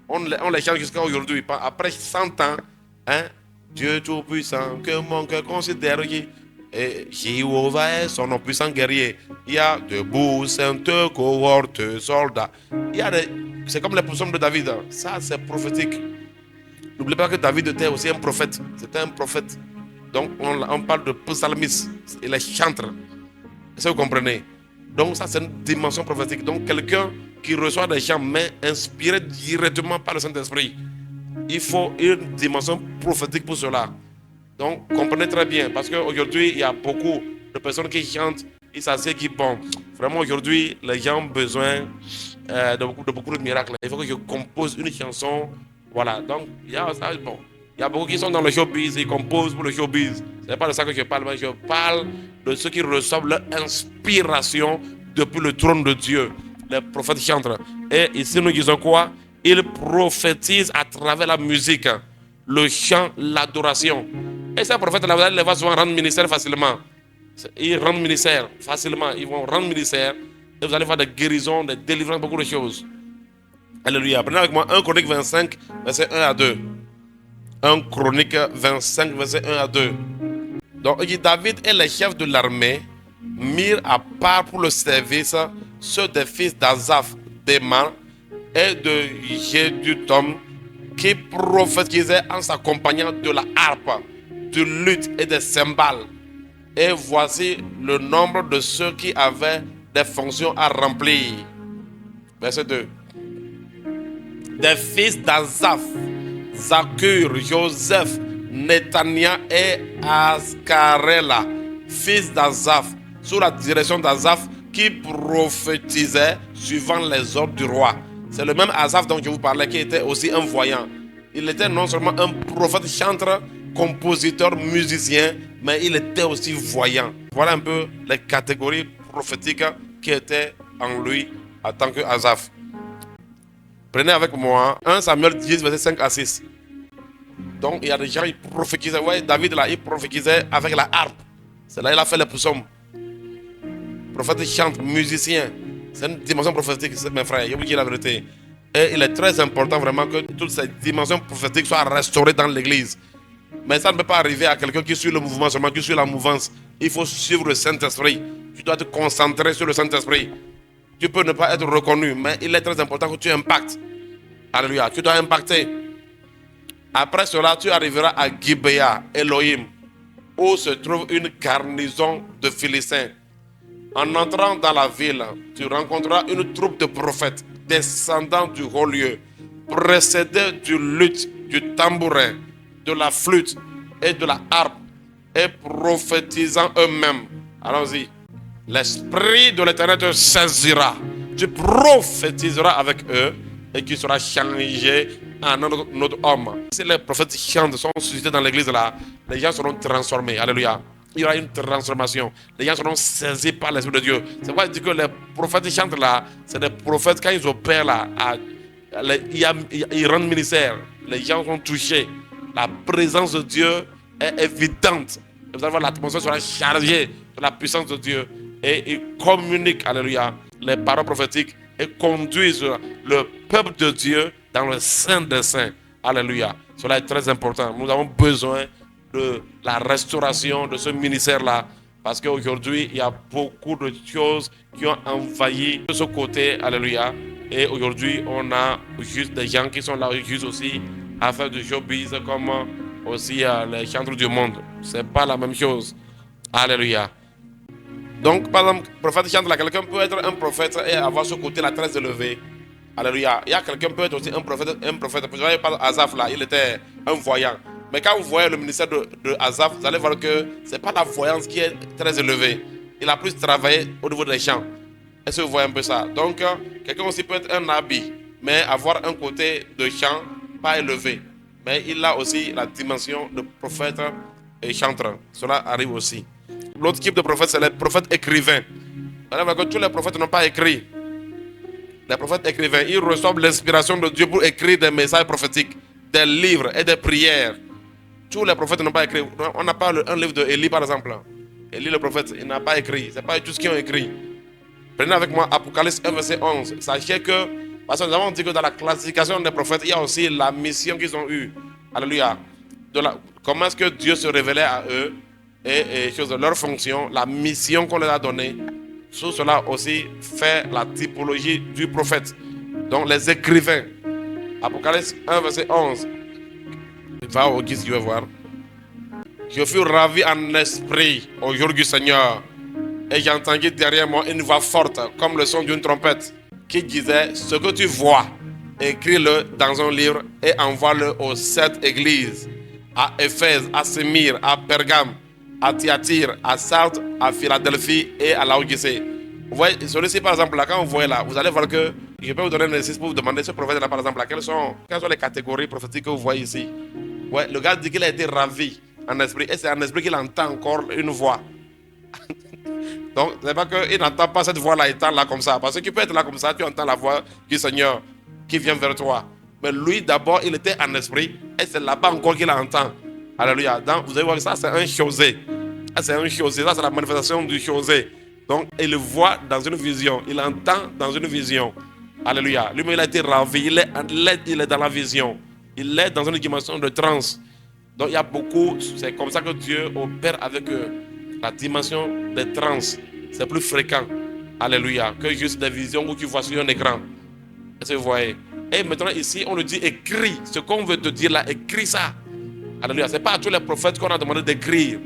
On les chante jusqu'à aujourd'hui. Après 100 ans, hein, Dieu Tout-Puissant, que mon cœur considère, Jéhovah est son nom puissant guerrier. Il y a debout, sainte cohorte, soldats. C'est comme les psaumes de David. Ça, c'est prophétique. N'oubliez pas que David était aussi un prophète. C'était un prophète. Donc, on parle de psalmiste. Il est chantre. Est-ce que vous comprenez? Donc, ça, c'est une dimension prophétique. Donc, quelqu'un qui reçoit des chants, mais inspiré directement par le Saint-Esprit. Il faut une dimension prophétique pour cela. Donc, comprenez très bien, parce qu'aujourd'hui, il y a beaucoup de personnes qui chantent, ils s'assiedent, qui bombent. Vraiment, aujourd'hui, les gens ont besoin de beaucoup de miracles. Il faut que je compose une chanson. Voilà, donc, il y a beaucoup qui sont dans le showbiz, ils composent pour le showbiz. Ce n'est pas de ça que je parle, mais je parle de ceux qui reçoivent leur inspiration depuis le trône de Dieu. Les prophètes chantent. Et ici, nous disons quoi? Ils prophétisent à travers la musique, le chant, l'adoration. Et ces prophètes-là, vous allez les voir souvent rendre ministère facilement. Ils rendent ministère facilement. Ils vont rendre ministère. Et vous allez voir des guérisons, des délivrances, beaucoup de choses. Alléluia. Prenez avec moi 1 Chronique 25, verset 1 à 2. 1 Chronique 25, verset 1 à 2. Donc, il dit, David et les chefs de l'armée mirent à part pour le service ceux des fils d'Azaph, d'Eman et de Jéduthun qui prophétisaient en s'accompagnant de la harpe, du luth et des cymbales. Et voici le nombre de ceux qui avaient des fonctions à remplir. Verset 2. Des fils d'Azaph, Zakur, Joseph, Netania et Ascarela, fils d'Azaph, sous la direction d'Azaph, qui prophétisait suivant les ordres du roi. C'est le même Azaph dont je vous parlais qui était aussi un voyant. Il était non seulement un prophète, chanteur, compositeur, musicien, mais il était aussi voyant. Voilà un peu les catégories prophétiques qui étaient en lui en tant qu'Azaph. Prenez avec moi 1 Samuel 10, verset 5 à 6. Donc il y a des gens qui prophétisaient. Ouais, David là, il prophétisait avec la harpe. C'est là qu'il a fait les psaumes. Prophète chante, musicien. C'est une dimension prophétique, mes frères. Je vous dis la vérité. Et il est très important vraiment que toutes ces dimensions prophétiques soient restaurées dans l'église. Mais ça ne peut pas arriver à quelqu'un qui suit le mouvement seulement, qui suit la mouvance. Il faut suivre le Saint-Esprit. Tu dois te concentrer sur le Saint-Esprit. Tu peux ne pas être reconnu, mais il est très important que tu impactes. Alléluia. Tu dois impacter. Après cela, tu arriveras à Gibéa, Elohim, où se trouve une garnison de Philistins. En entrant dans la ville, tu rencontreras une troupe de prophètes descendant du haut lieu, précédés du luth, du tambourin, de la flûte et de la harpe, et prophétisant eux-mêmes. Allons-y. L'Esprit de l'Éternel te saisira. Tu prophétiseras avec eux et tu seras changé en un autre homme. Si les prophètes chantent, sont suscités dans l'église là, les gens seront transformés. Alléluia. Il y aura une transformation. Les gens seront saisis par l'Esprit de Dieu. C'est pourquoi je dis que les prophètes chantent là, c'est des prophètes quand ils opèrent là, ils rendent ministère. Les gens sont touchés. La présence de Dieu est évidente. Et vous allez voir, l'atmosphère sera chargée de la puissance de Dieu. Et ils communiquent, alléluia, les paroles prophétiques et conduisent le peuple de Dieu dans le Saint des Saints. Alléluia. Cela est très important. Nous avons besoin de la restauration de ce ministère-là. Parce qu'aujourd'hui, il y a beaucoup de choses qui ont envahi de ce côté. Alléluia. Et aujourd'hui, on a juste des gens qui sont là juste aussi à faire du showbiz comme aussi les chantres du monde. Ce n'est pas la même chose. Alléluia. Donc, par exemple, prophète chante là, quelqu'un peut être un prophète et avoir ce côté-là très élevé. Alléluia. Il y a quelqu'un peut être aussi un prophète. Vous voyez, par Asaph là, il était un voyant. Mais quand vous voyez le ministère de Asaph, vous allez voir que ce n'est pas la voyance qui est très élevée. Il a plus travaillé au niveau des chants. Est-ce que vous voyez un peu ça? Donc, quelqu'un aussi peut être un habit, mais avoir un côté de chant pas élevé. Mais il a aussi la dimension de prophète et chanteur. Cela arrive aussi. L'autre type de prophète, c'est les prophètes écrivains. Alors que tous les prophètes n'ont pas écrit. Les prophètes écrivains, ils reçoivent l'inspiration de Dieu pour écrire des messages prophétiques, des livres et des prières. Tous les prophètes n'ont pas écrit. On n'a pas un livre d'Élie, par exemple. Élie le prophète, il n'a pas écrit. Ce n'est pas tous qui ont écrit. Prenez avec moi Apocalypse 1, verset 11. Sachez que, parce que nous avons dit que dans la classification des prophètes, il y a aussi la mission qu'ils ont eue. Alléluia. Comment est-ce que Dieu se révélait à eux et leur fonction, la mission qu'on leur a donnée. Sous cela aussi fait la typologie du prophète. Donc les écrivains. Apocalypse 1, verset 11. Va au guise, je vais voir. Je fus ravi en esprit au jour du Seigneur. Et j'ai entendu derrière moi une voix forte, comme le son d'une trompette, qui disait: ce que tu vois, écris-le dans un livre et envoie-le aux 7 églises, à Éphèse, à Sémire, à Pergame, à Thyatire, à Sardes, à Philadelphie et à Laodicée. Vous voyez, celui-ci par exemple, là, quand vous voyez là, vous allez voir que je peux vous donner un exercice pour vous demander ce prophète-là par exemple, là, quelles sont les catégories prophétiques que vous voyez ici. Ouais, le gars dit qu'il a été ravi en esprit, et c'est en esprit qu'il entend encore une voix. Donc, c'est pas qu'il n'entend pas cette voix-là étant là comme ça. Parce que tu peux être là comme ça, tu entends la voix du Seigneur qui vient vers toi. Mais lui, d'abord, il était en esprit, et c'est là-bas encore qu'il entend. Alléluia. Donc, vous allez voir que ça, c'est un chosé. C'est un chosé. Ça, c'est la manifestation du chosé. Donc, il voit dans une vision. Il entend dans une vision. Alléluia. Lui-même, il a été ravi. Il est dans la vision. Il est dans une dimension de transe. Donc, il y a beaucoup. C'est comme ça que Dieu opère avec la dimension des trans. C'est plus fréquent. Alléluia. Que juste des visions où tu vois sur un écran. Est-ce que vous voyez? Et maintenant, ici, on le dit écrit. Ce qu'on veut te dire là, écris ça. Alléluia. Ce n'est pas à tous les prophètes qu'on a demandé d'écrire.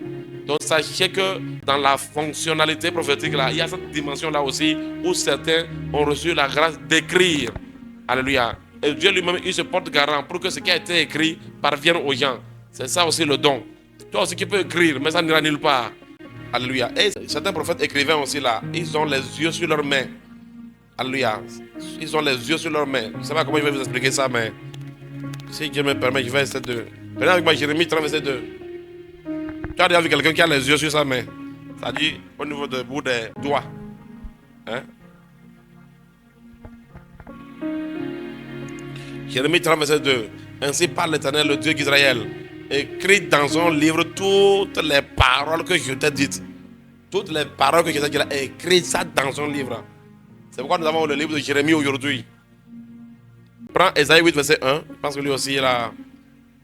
Donc, sachez que dans la fonctionnalité prophétique, là, il y a cette dimension-là aussi où certains ont reçu la grâce d'écrire. Alléluia. Et Dieu lui-même, il se porte garant pour que ce qui a été écrit parvienne aux gens. C'est ça aussi le don. Toi aussi qui peux écrire, mais ça n'ira nulle part. Alléluia. Et certains prophètes écrivains aussi là, ils ont les yeux sur leurs mains. Alléluia. Ils ont les yeux sur leurs mains. Je ne sais pas comment je vais vous expliquer ça, mais si Dieu me permet, je vais essayer de... Prenez avec moi Jérémie 30, verset 2. Tu as déjà vu quelqu'un qui a les yeux sur sa main? C'est-à-dire au niveau du bout des doigts. Hein? Jérémie 30, verset 2. Ainsi parle l'Éternel, le Dieu d'Israël. Écris dans un livre toutes les paroles que je t'ai dites. Toutes les paroles que je t'ai dites, écris ça dans un livre. C'est pourquoi nous avons le livre de Jérémie aujourd'hui. Prends Ésaïe 8, verset 1. Je pense que lui aussi, là,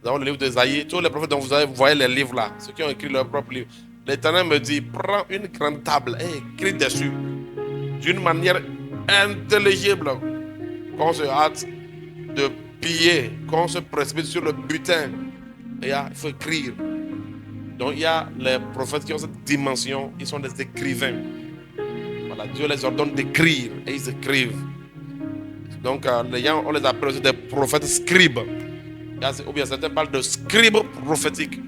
nous avons le livre d'Ésaïe. Tous les prophètes dont vous voyez les livres là, ceux qui ont écrit leur propre livre. L'Éternel me dit, prends une grande table et écris dessus d'une manière intelligible, qu'on se hâte de piller, qu'on se précipite sur le butin. Et il faut écrire. Donc il y a les prophètes qui ont cette dimension, ils sont des écrivains. Voilà, Dieu les ordonne d'écrire et ils écrivent. Donc les gens, on les appelle aussi des prophètes scribes. Ou bien certains parlent de scribes prophétiques.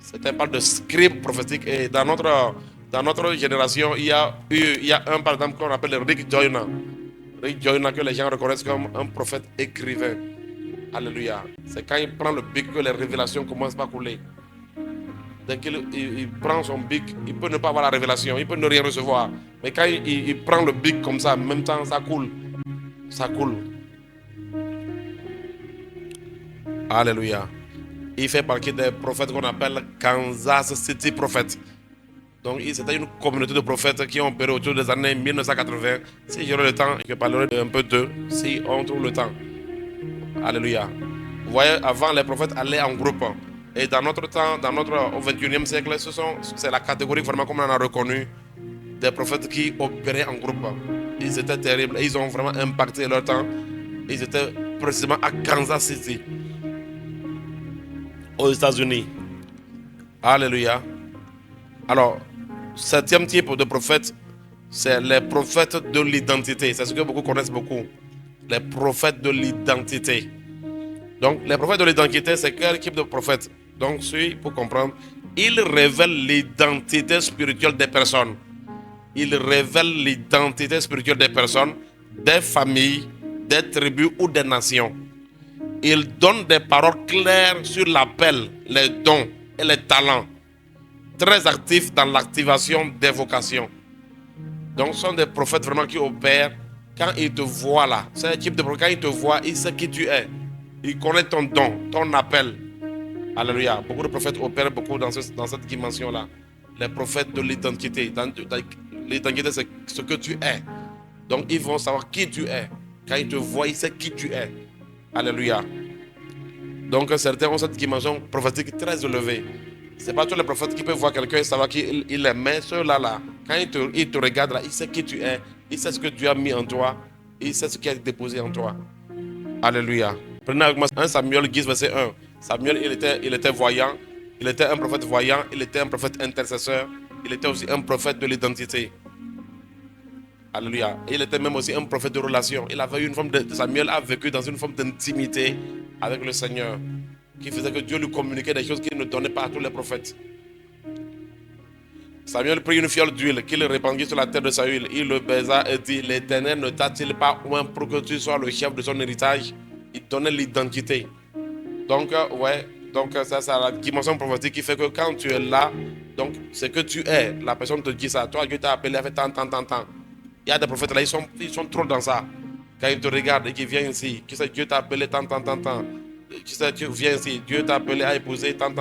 Certains parlent de scribes prophétiques. Et dans notre génération, il y a un par exemple qu'on appelle Rick Joyner. Rick Joyner que les gens reconnaissent comme un prophète écrivain. Alléluia. C'est quand il prend le bic que les révélations commencent à couler. Dès qu'il prend son bic, il peut ne pas avoir la révélation, il peut ne rien recevoir. Mais quand il prend le bic comme ça, en même temps, ça coule. Ça coule. Alléluia. Il fait partie des prophètes qu'on appelle Kansas City prophètes. Donc c'était une communauté de prophètes qui ont opéré autour des années 1980. Si j'aurai le temps, je parlerai un peu d'eux, si on trouve le temps. Alléluia. Vous voyez, avant, les prophètes allaient en groupe. Et dans notre temps, au 21e siècle, c'est la catégorie vraiment comme on en a reconnu des prophètes qui opéraient en groupe. Ils étaient terribles. Et ils ont vraiment impacté leur temps. Ils étaient précisément à Kansas City, aux États-Unis. Alléluia. Alors, septième type de prophète, c'est les prophètes de l'identité. C'est ce que beaucoup connaissent beaucoup. Les prophètes de l'identité. Donc, les prophètes de l'identité, c'est quel type de prophète? Donc, pour comprendre, ils révèlent l'identité spirituelle des personnes. Ils révèlent l'identité spirituelle des personnes, des familles, des tribus ou des nations. Ils donnent des paroles claires sur l'appel, les dons et les talents. Très actifs dans l'activation des vocations. Donc, ce sont des prophètes vraiment qui opèrent quand ils te voient là. C'est un type de prophète, quand ils te voient, ils savent qui tu es. Ils connaissent ton don, ton appel. Alléluia. Beaucoup de prophètes opèrent beaucoup dans cette dimension-là. Les prophètes de l'identité. L'identité, c'est ce que tu es. Donc, ils vont savoir qui tu es. Quand ils te voient, ils savent qui tu es. Alléluia. Donc, certains ont cette dimension prophétique très élevée. Ce n'est pas tous les prophètes qui peuvent voir quelqu'un et savoir qui il est. Mais ceux-là, quand ils te regardent, là, ils savent qui tu es. Ils savent ce que Dieu a mis en toi. Ils savent ce qui a été déposé en toi. Alléluia. Prenez avec moi 1 Samuel 10, verset 1. Samuel, il était voyant. Il était un prophète voyant. Il était un prophète intercesseur. Il était aussi un prophète de l'identité. Alléluia. Et il était même aussi un prophète de relation. Il avait une forme Samuel a vécu dans une forme d'intimité avec le Seigneur, qui faisait que Dieu lui communiquait des choses qu'il ne donnait pas à tous les prophètes. Samuel prit une fiole d'huile qu'il répandit sur la tête de Saül. Il le baisa et dit: l'Éternel ne t'a-t-il pas oint pour que tu sois le chef de son héritage? Il donnait l'identité. Donc, ça, c'est la dimension prophétique qui fait que quand tu es là, donc, c'est que tu es. La personne te dit ça. Toi, Dieu t'a appelé à faire tant. Il y a des prophètes là, ils sont trop dans ça. Quand ils te regardent et qu'ils viennent ici, qui sait, Dieu t'a appelé tant. Qui sait, tu viens ici, Dieu t'a appelé à épouser tant.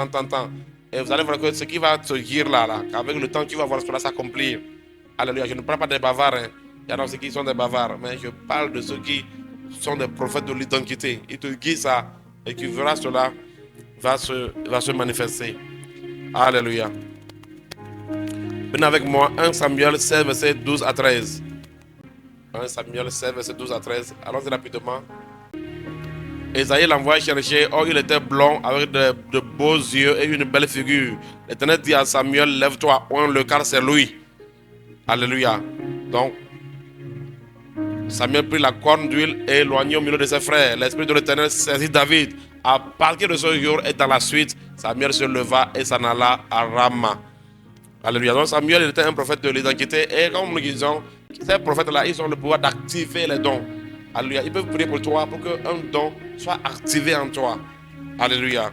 Et vous allez voir que ce qui va te dire là, qu'avec le temps, tu vas voir cela s'accomplir. Alléluia. Je ne parle pas des bavards. Hein. Il y en a ceux qui sont des bavards. Mais je parle de ceux qui sont des prophètes de l'identité. Ils te guident ça. Et tu verras cela va se manifester. Alléluia. Venez avec moi, 1 Samuel 16, verset 12 à 13. 1 Samuel 16, verset 12 à 13. Allons-y rapidement. Esaïe l'envoie chercher. Or, il était blond, avec de beaux yeux et une belle figure. L'Éternel dit à Samuel: lève-toi, oins-le, car c'est lui. Alléluia. Donc, Samuel prit la corne d'huile et éloigné au milieu de ses frères. L'Esprit de l'Éternel saisit David. À partir de ce jour et dans la suite, Samuel se leva et s'en alla à Rama. Alléluia. Donc Samuel, il était un prophète de l'identité. Et comme nous disons, ces prophètes-là, ils ont le pouvoir d'activer les dons. Alléluia. Ils peuvent prier pour toi pour qu'un don soit activé en toi. Alléluia.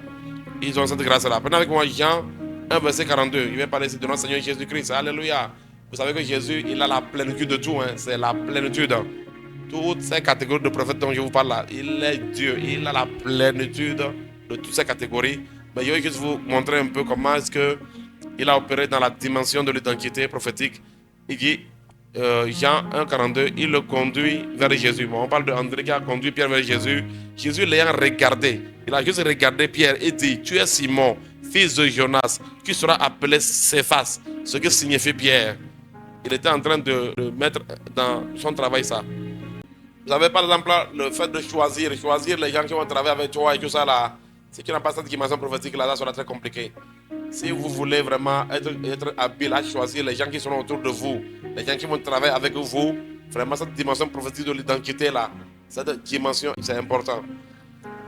Ils ont cette grâce-là. Prenez avec moi Jean 1, verset 42. Il va parler de notre Seigneur Jésus-Christ. Alléluia. Vous savez que Jésus, il a la plénitude de tout. Hein. C'est la plénitude. Toutes ces catégories de prophètes dont je vous parle là, il est Dieu. Il a la plénitude de toutes ces catégories. Mais je vais juste vous montrer un peu comment est-ce qu'il a opéré dans la dimension de l'identité prophétique. Il dit, Jean 1, 42, il le conduit vers Jésus. Bon, on parle d'André qui a conduit Pierre vers Jésus. Jésus l'ayant regardé, il a juste regardé Pierre et dit: tu es Simon, fils de Jonas, qui sera appelé Céphas, ce qui signifie Pierre. Il était en train de mettre dans son travail ça. Vous avez par exemple le fait de choisir les gens qui vont travailler avec toi et tout ça là. Si tu n'as pas cette dimension prophétique là, ça sera très compliqué. Si vous voulez vraiment être habile à choisir les gens qui seront autour de vous, les gens qui vont travailler avec vous, vraiment cette dimension prophétique de l'identité là, cette dimension, c'est important.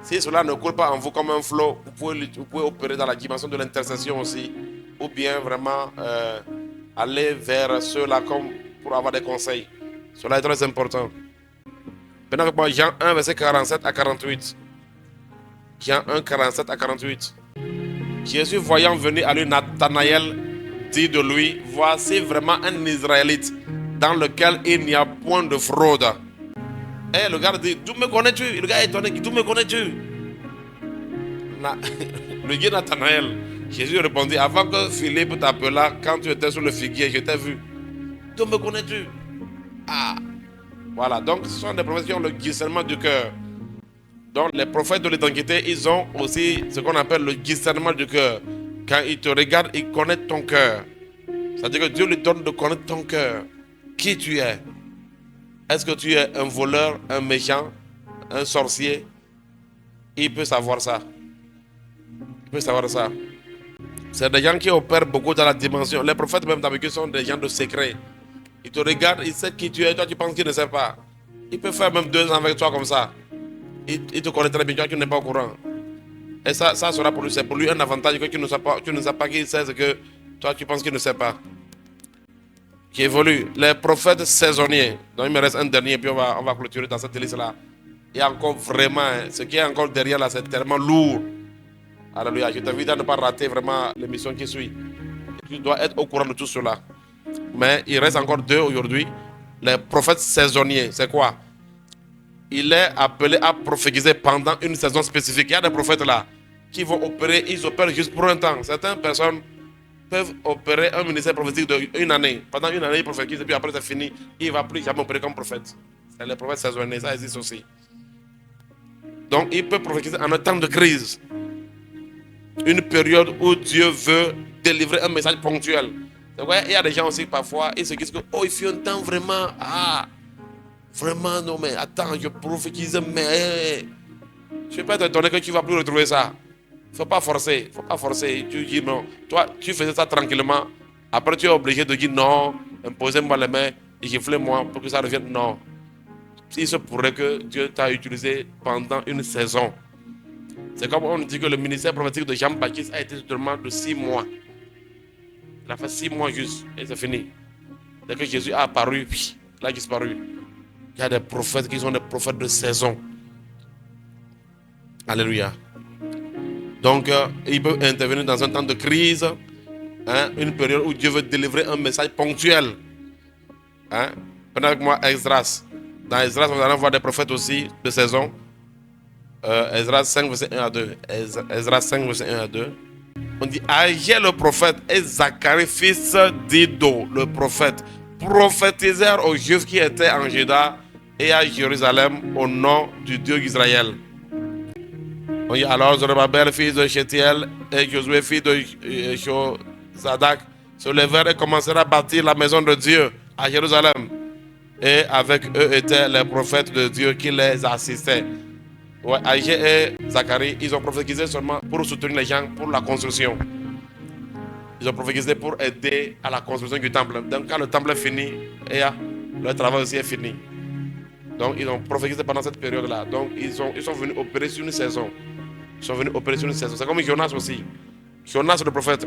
Si cela ne coule pas en vous comme un flot, vous pouvez opérer dans la dimension de l'intercession aussi, ou bien vraiment aller vers ceux-là comme pour avoir des conseils. Cela est très important. Maintenant avec moi, Jean 1, verset 47 à 48. Jean 1, 47 à 48. Jésus, voyant venir à lui Nathanaël, dit de lui: voici vraiment un Israélite dans lequel il n'y a point de fraude. Et le gars dit: d'où me connais-tu? Le gars est étonné: d'où me connais-tu? Le gars Nathanaël, Jésus répondit: avant que Philippe t'appela, quand tu étais sur le figuier, je t'ai vu. D'où me connais-tu? Ah, voilà, donc ce sont des prophètes qui ont le discernement du cœur. Donc les prophètes de l'identité, ils ont aussi ce qu'on appelle le discernement du cœur. Quand ils te regardent, ils connaissent ton cœur. C'est-à-dire que Dieu lui donne de connaître ton cœur. Qui tu es? Est-ce que tu es un voleur, un méchant, un sorcier? Il peut savoir ça. Il peut savoir ça. C'est des gens qui opèrent beaucoup dans la dimension. Les prophètes même d'habitude sont des gens de secret. Ils te regardent, ils savent qui tu es, toi tu penses qu'ils ne savent pas. Il peut faire même 2 ans avec toi comme ça. Il te connaît très bien, toi tu n'es pas au courant. Et ça sera pour lui, c'est pour lui un avantage que tu ne sais pas qu'il sait ce que toi tu penses qu'il ne sait pas. Qui évolue. Les prophètes saisonniers. Donc il me reste un dernier, puis on va clôturer dans cette liste-là. Il y a encore vraiment, ce qui est encore derrière là, c'est tellement lourd. Alléluia. Je t'invite à ne pas rater vraiment l'émission qui suit. Tu dois être au courant de tout cela. Mais il reste encore 2 aujourd'hui. Les prophètes saisonniers, c'est quoi? Il est appelé à prophétiser pendant une saison spécifique. Il y a des prophètes là qui vont opérer, ils opèrent juste pour un temps. Certaines personnes peuvent opérer un ministère prophétique d'1 année. Pendant 1 année, ils prophétisent et puis après c'est fini. Il ne va plus jamais opérer comme prophète. C'est les prophètes saisonniers, ça existe aussi. Donc il peut prophétiser en un temps de crise. Une période où Dieu veut délivrer un message ponctuel. Il y a des gens aussi parfois, ils se disent que il fait un temps vraiment, vraiment non mais attends, je prophétise, mais je ne vais pas t'étonner que tu ne vas plus retrouver ça. Il ne faut pas forcer, Tu dis non, toi tu faisais ça tranquillement, après tu es obligé de dire non, imposez-moi les mains, et giflez-moi pour que ça revienne. Non. Il se pourrait que Dieu t'a utilisé pendant une saison. C'est comme on dit que le ministère prophétique de Jean-Baptiste a été seulement de 6 mois. Il a fait 6 mois juste et c'est fini. Dès que Jésus a apparu, il a disparu. Il y a des prophètes qui sont des prophètes de saison. Alléluia. Donc, il peut intervenir dans un temps de crise, une période où Dieu veut délivrer un message ponctuel. Prenez avec moi Esdras. Dans Esdras, vous allez voir des prophètes aussi de saison. Esdras 5, verset 1 à 2. Esdras 5, verset 1 à 2. On dit Agé le prophète et Zacharie, fils d'Ido, le prophète, prophétisèrent aux Juifs qui étaient en Juda et à Jérusalem au nom du Dieu d'Israël. On dit alors Zorobabel, fils de Shétiel, et Josué, fils de Josadak, se levèrent et commencèrent à bâtir la maison de Dieu à Jérusalem. Et avec eux étaient les prophètes de Dieu qui les assistaient. Agé et Zacharie, ils ont prophétisé seulement pour soutenir les gens pour la construction. Ils ont prophétisé pour aider à la construction du temple. Donc quand le temple est fini, le travail aussi est fini. Donc ils ont prophétisé pendant cette période-là. Donc ils sont venus opérer sur une saison. C'est comme Jonas aussi. Jonas le prophète.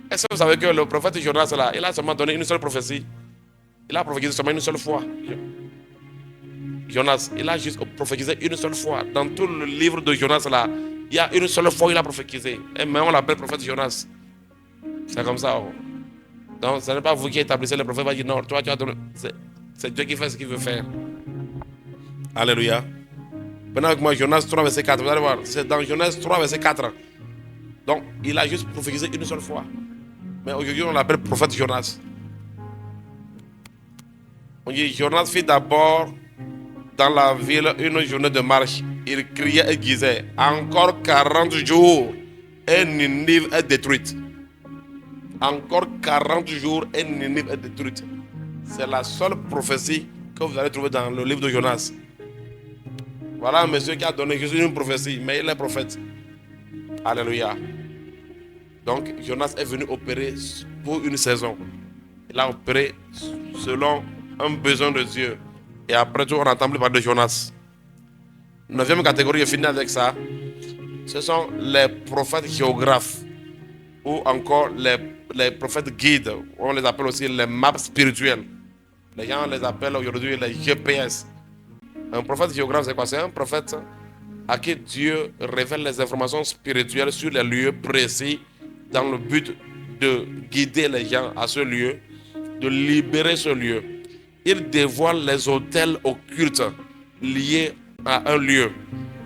Est-ce que vous savez que le prophète Jonas là, il a seulement donné une seule prophétie. Il a prophétisé seulement une seule fois. Jonas, il a juste prophétisé une seule fois. Dans tout le livre de Jonas là, il y a une seule fois il a prophétisé. Et même on l'appelle prophète Jonas. C'est comme ça. Donc ce n'est pas vous qui établissez le prophète. Va dire non, toi tu as donné. C'est Dieu qui fait ce qu'il veut faire. Alléluia. Maintenant avec moi, Jonas 3, verset 4. Vous allez voir, c'est dans Jonas 3, verset 4. Donc il a juste prophétisé une seule fois. Mais aujourd'hui on l'appelle prophète Jonas. On dit Jonas fit d'abord dans la ville une journée de marche. Il criait et disait encore 40 jours et Ninive est détruite. Encore 40 jours et Ninive est détruite. C'est la seule prophétie que vous allez trouver dans le livre de Jonas. Voilà un monsieur qui a donné juste une prophétie, mais il est prophète. Alléluia. Donc Jonas est venu opérer pour une saison. Il a opéré selon un besoin de Dieu. Et après tout, on n'entend plus parler de Jonas. 9e catégorie, je finis avec ça. Ce sont les prophètes géographes. Ou encore les prophètes guides. On les appelle aussi les maps spirituelles. Les gens les appellent aujourd'hui les GPS. Un prophète géographe, c'est quoi? C'est un prophète à qui Dieu révèle les informations spirituelles sur les lieux précis dans le but de guider les gens à ce lieu, de libérer ce lieu. Il dévoile les hôtels occultes liés à un lieu.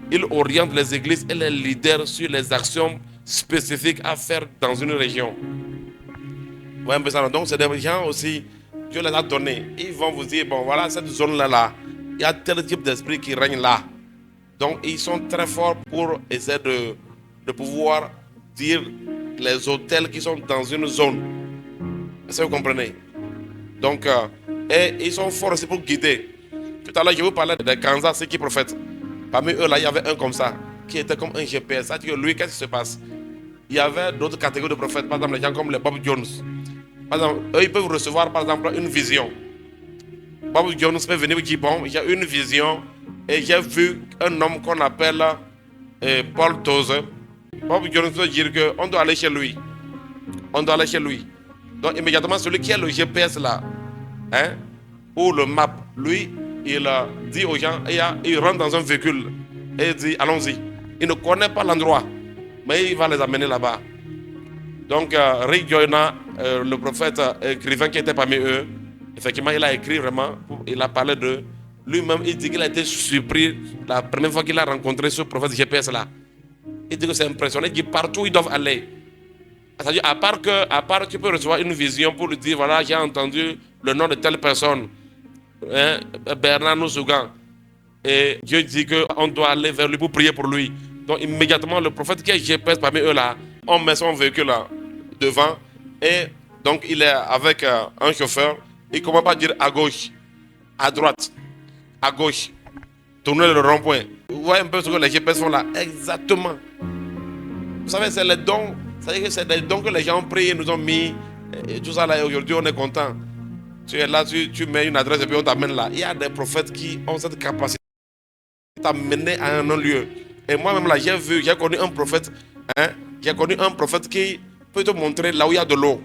Il oriente les églises et les leaders sur les actions spécifiques à faire dans une région. Ouais, donc c'est des gens aussi, Dieu les a donnés. Ils vont vous dire, bon voilà, cette zone-là, il y a tel type d'esprit qui règne là. Donc ils sont très forts pour essayer de pouvoir dire les hôtels qui sont dans une zone. Est-ce que vous comprenez? Donc, et ils sont forts aussi pour guider. Tout à l'heure, je vous parlais des Kansas qui prophètent. Parmi eux, là, il y avait un comme ça, qui était comme un GPS. C'est-à-dire que lui, qu'est-ce qui se passe? il y avait d'autres catégories de prophètes. Par exemple, les gens comme les Bob Jones. Par exemple, eux, ils peuvent recevoir, par exemple, une vision. Bob Jones peut venir et dire, bon, j'ai une vision et j'ai vu un homme qu'on appelle Paul Tozer. Bob Jones peut dire qu'on doit aller chez lui. On doit aller chez lui. Donc, immédiatement, celui qui a le GPS là, hein, ou le map, lui, il dit aux gens, il rentre dans un véhicule et il dit, allons-y. Il ne connaît pas l'endroit, mais il va les amener là-bas. Donc, Rick Joyner, le prophète écrivain qui était parmi eux, effectivement, il a écrit vraiment, il a parlé de lui-même, il dit qu'il a été surpris la première fois qu'il a rencontré ce prophète GPS là. Il dit que c'est impressionnant, il dit partout où ils doivent aller. C'est-à-dire, à part que tu peux recevoir une vision pour lui dire, voilà, j'ai entendu le nom de telle personne, hein, Bernard Noussougan, et Dieu dit qu'on doit aller vers lui pour prier pour lui. Donc immédiatement, le prophète qui est GPS parmi eux là, on met son véhicule là, devant, et donc il est avec un chauffeur, il commence pas à dire à gauche, à droite, à gauche, tourner le rond-point. Vous voyez un peu ce que les GPS font là, exactement. Vous savez, c'est les dons. C'est-à-dire que c'est des dons que les gens ont pris et nous ont mis. Et tout ça là, et aujourd'hui on est content. Tu es là, tu mets une adresse et puis on t'amène là. Il y a des prophètes qui ont cette capacité de t'amener à un non-lieu. Et moi-même là, j'ai connu un prophète, hein, j'ai connu un prophète qui peut te montrer là où il y a de l'eau.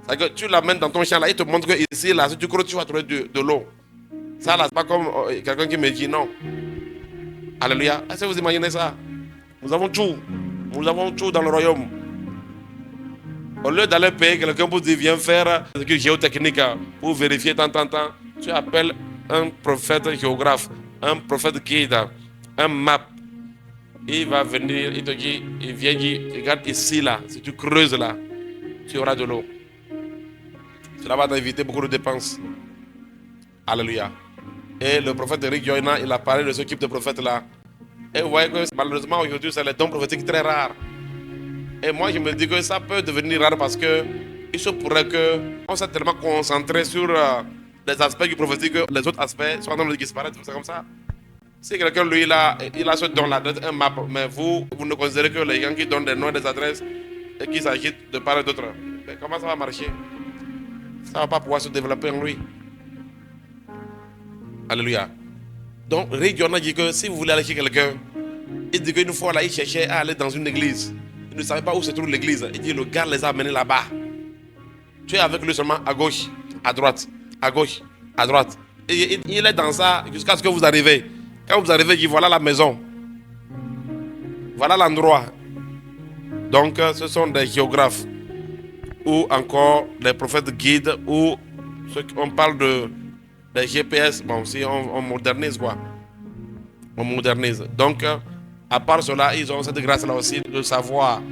C'est-à-dire que tu l'amènes dans ton champ là, il te montre que ici, là, si tu crois, tu vas trouver de l'eau. Ça là, c'est pas comme quelqu'un qui me dit non. Alléluia. Est-ce que vous imaginez ça? Nous avons tout. Nous avons tout dans le royaume. Au lieu d'aller payer quelqu'un pour dire viens faire des géotechnique pour vérifier tant, tu appelles un prophète géographe, un prophète guide, un map. Il va venir, il te dit, il vient dire, regarde ici là, si tu creuses là, tu auras de l'eau. Cela va t'éviter beaucoup de dépenses. Alléluia. Et le prophète Rick Joyner, il a parlé de ce type de prophète là. Et vous voyez que malheureusement aujourd'hui, c'est les dons prophétiques très rares. Et moi, je me dis que ça peut devenir rare parce que il se pourrait qu'on s'est tellement concentré sur les aspects du prophétique que les autres aspects sont en train de disparaître. C'est comme ça. Si quelqu'un, lui, il a ce don-là, un map, mais vous ne considérez que les gens qui donnent des noms, des adresses et qui s'agitent de part et d'autre, comment ça va marcher? Ça ne va pas pouvoir se développer en lui. Alléluia. Donc, Rick Joyner dit que si vous voulez aller chez quelqu'un, il dit qu'une fois là, il cherchait à aller dans une église. Il ne savait pas où se trouve l'église. Il dit, le gars les a amenés là-bas. Tu es avec lui seulement à gauche, à droite, à gauche, à droite. Et il est dans ça jusqu'à ce que vous arrivez. Quand vous arrivez, il dit, voilà la maison. Voilà l'endroit. Donc, ce sont des géographes. Ou encore des prophètes guides. Ou ceux qui, on parle des GPS. Bon, si on modernise quoi. On modernise. Donc, à part cela, ils ont cette grâce-là aussi de savoir,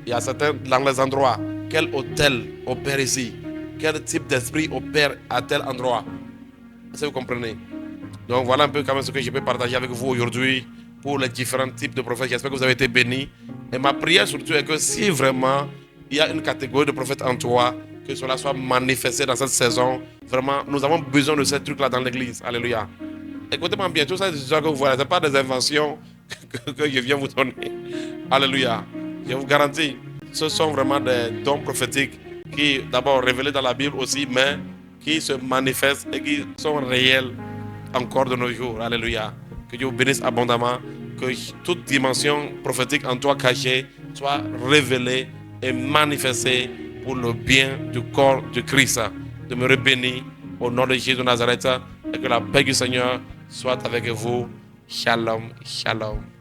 il y a certains dans les endroits, quel hôtel opère ici, quel type d'esprit opère à tel endroit. Est-ce que vous comprenez? Donc voilà un peu quand même ce que je peux partager avec vous aujourd'hui pour les différents types de prophètes. J'espère que vous avez été bénis. Et ma prière surtout est que si vraiment il y a une catégorie de prophètes en toi, que cela soit manifesté dans cette saison. Vraiment, nous avons besoin de ces trucs-là dans l'église. Alléluia. Écoutez-moi bien, tout ça, c'est ce que vous voyez, ce n'est pas des inventions que je viens vous donner. Alléluia. Je vous garantis, ce sont vraiment des dons prophétiques qui, d'abord, révélés dans la Bible aussi, mais qui se manifestent et qui sont réels encore de nos jours. Alléluia. Que Dieu vous bénisse abondamment. Que toute dimension prophétique en toi cachée soit révélée et manifestée pour le bien du corps de Christ. Demeurez bénis au nom de Jésus de Nazareth et que la paix du Seigneur soit avec vous. Shalom, shalom.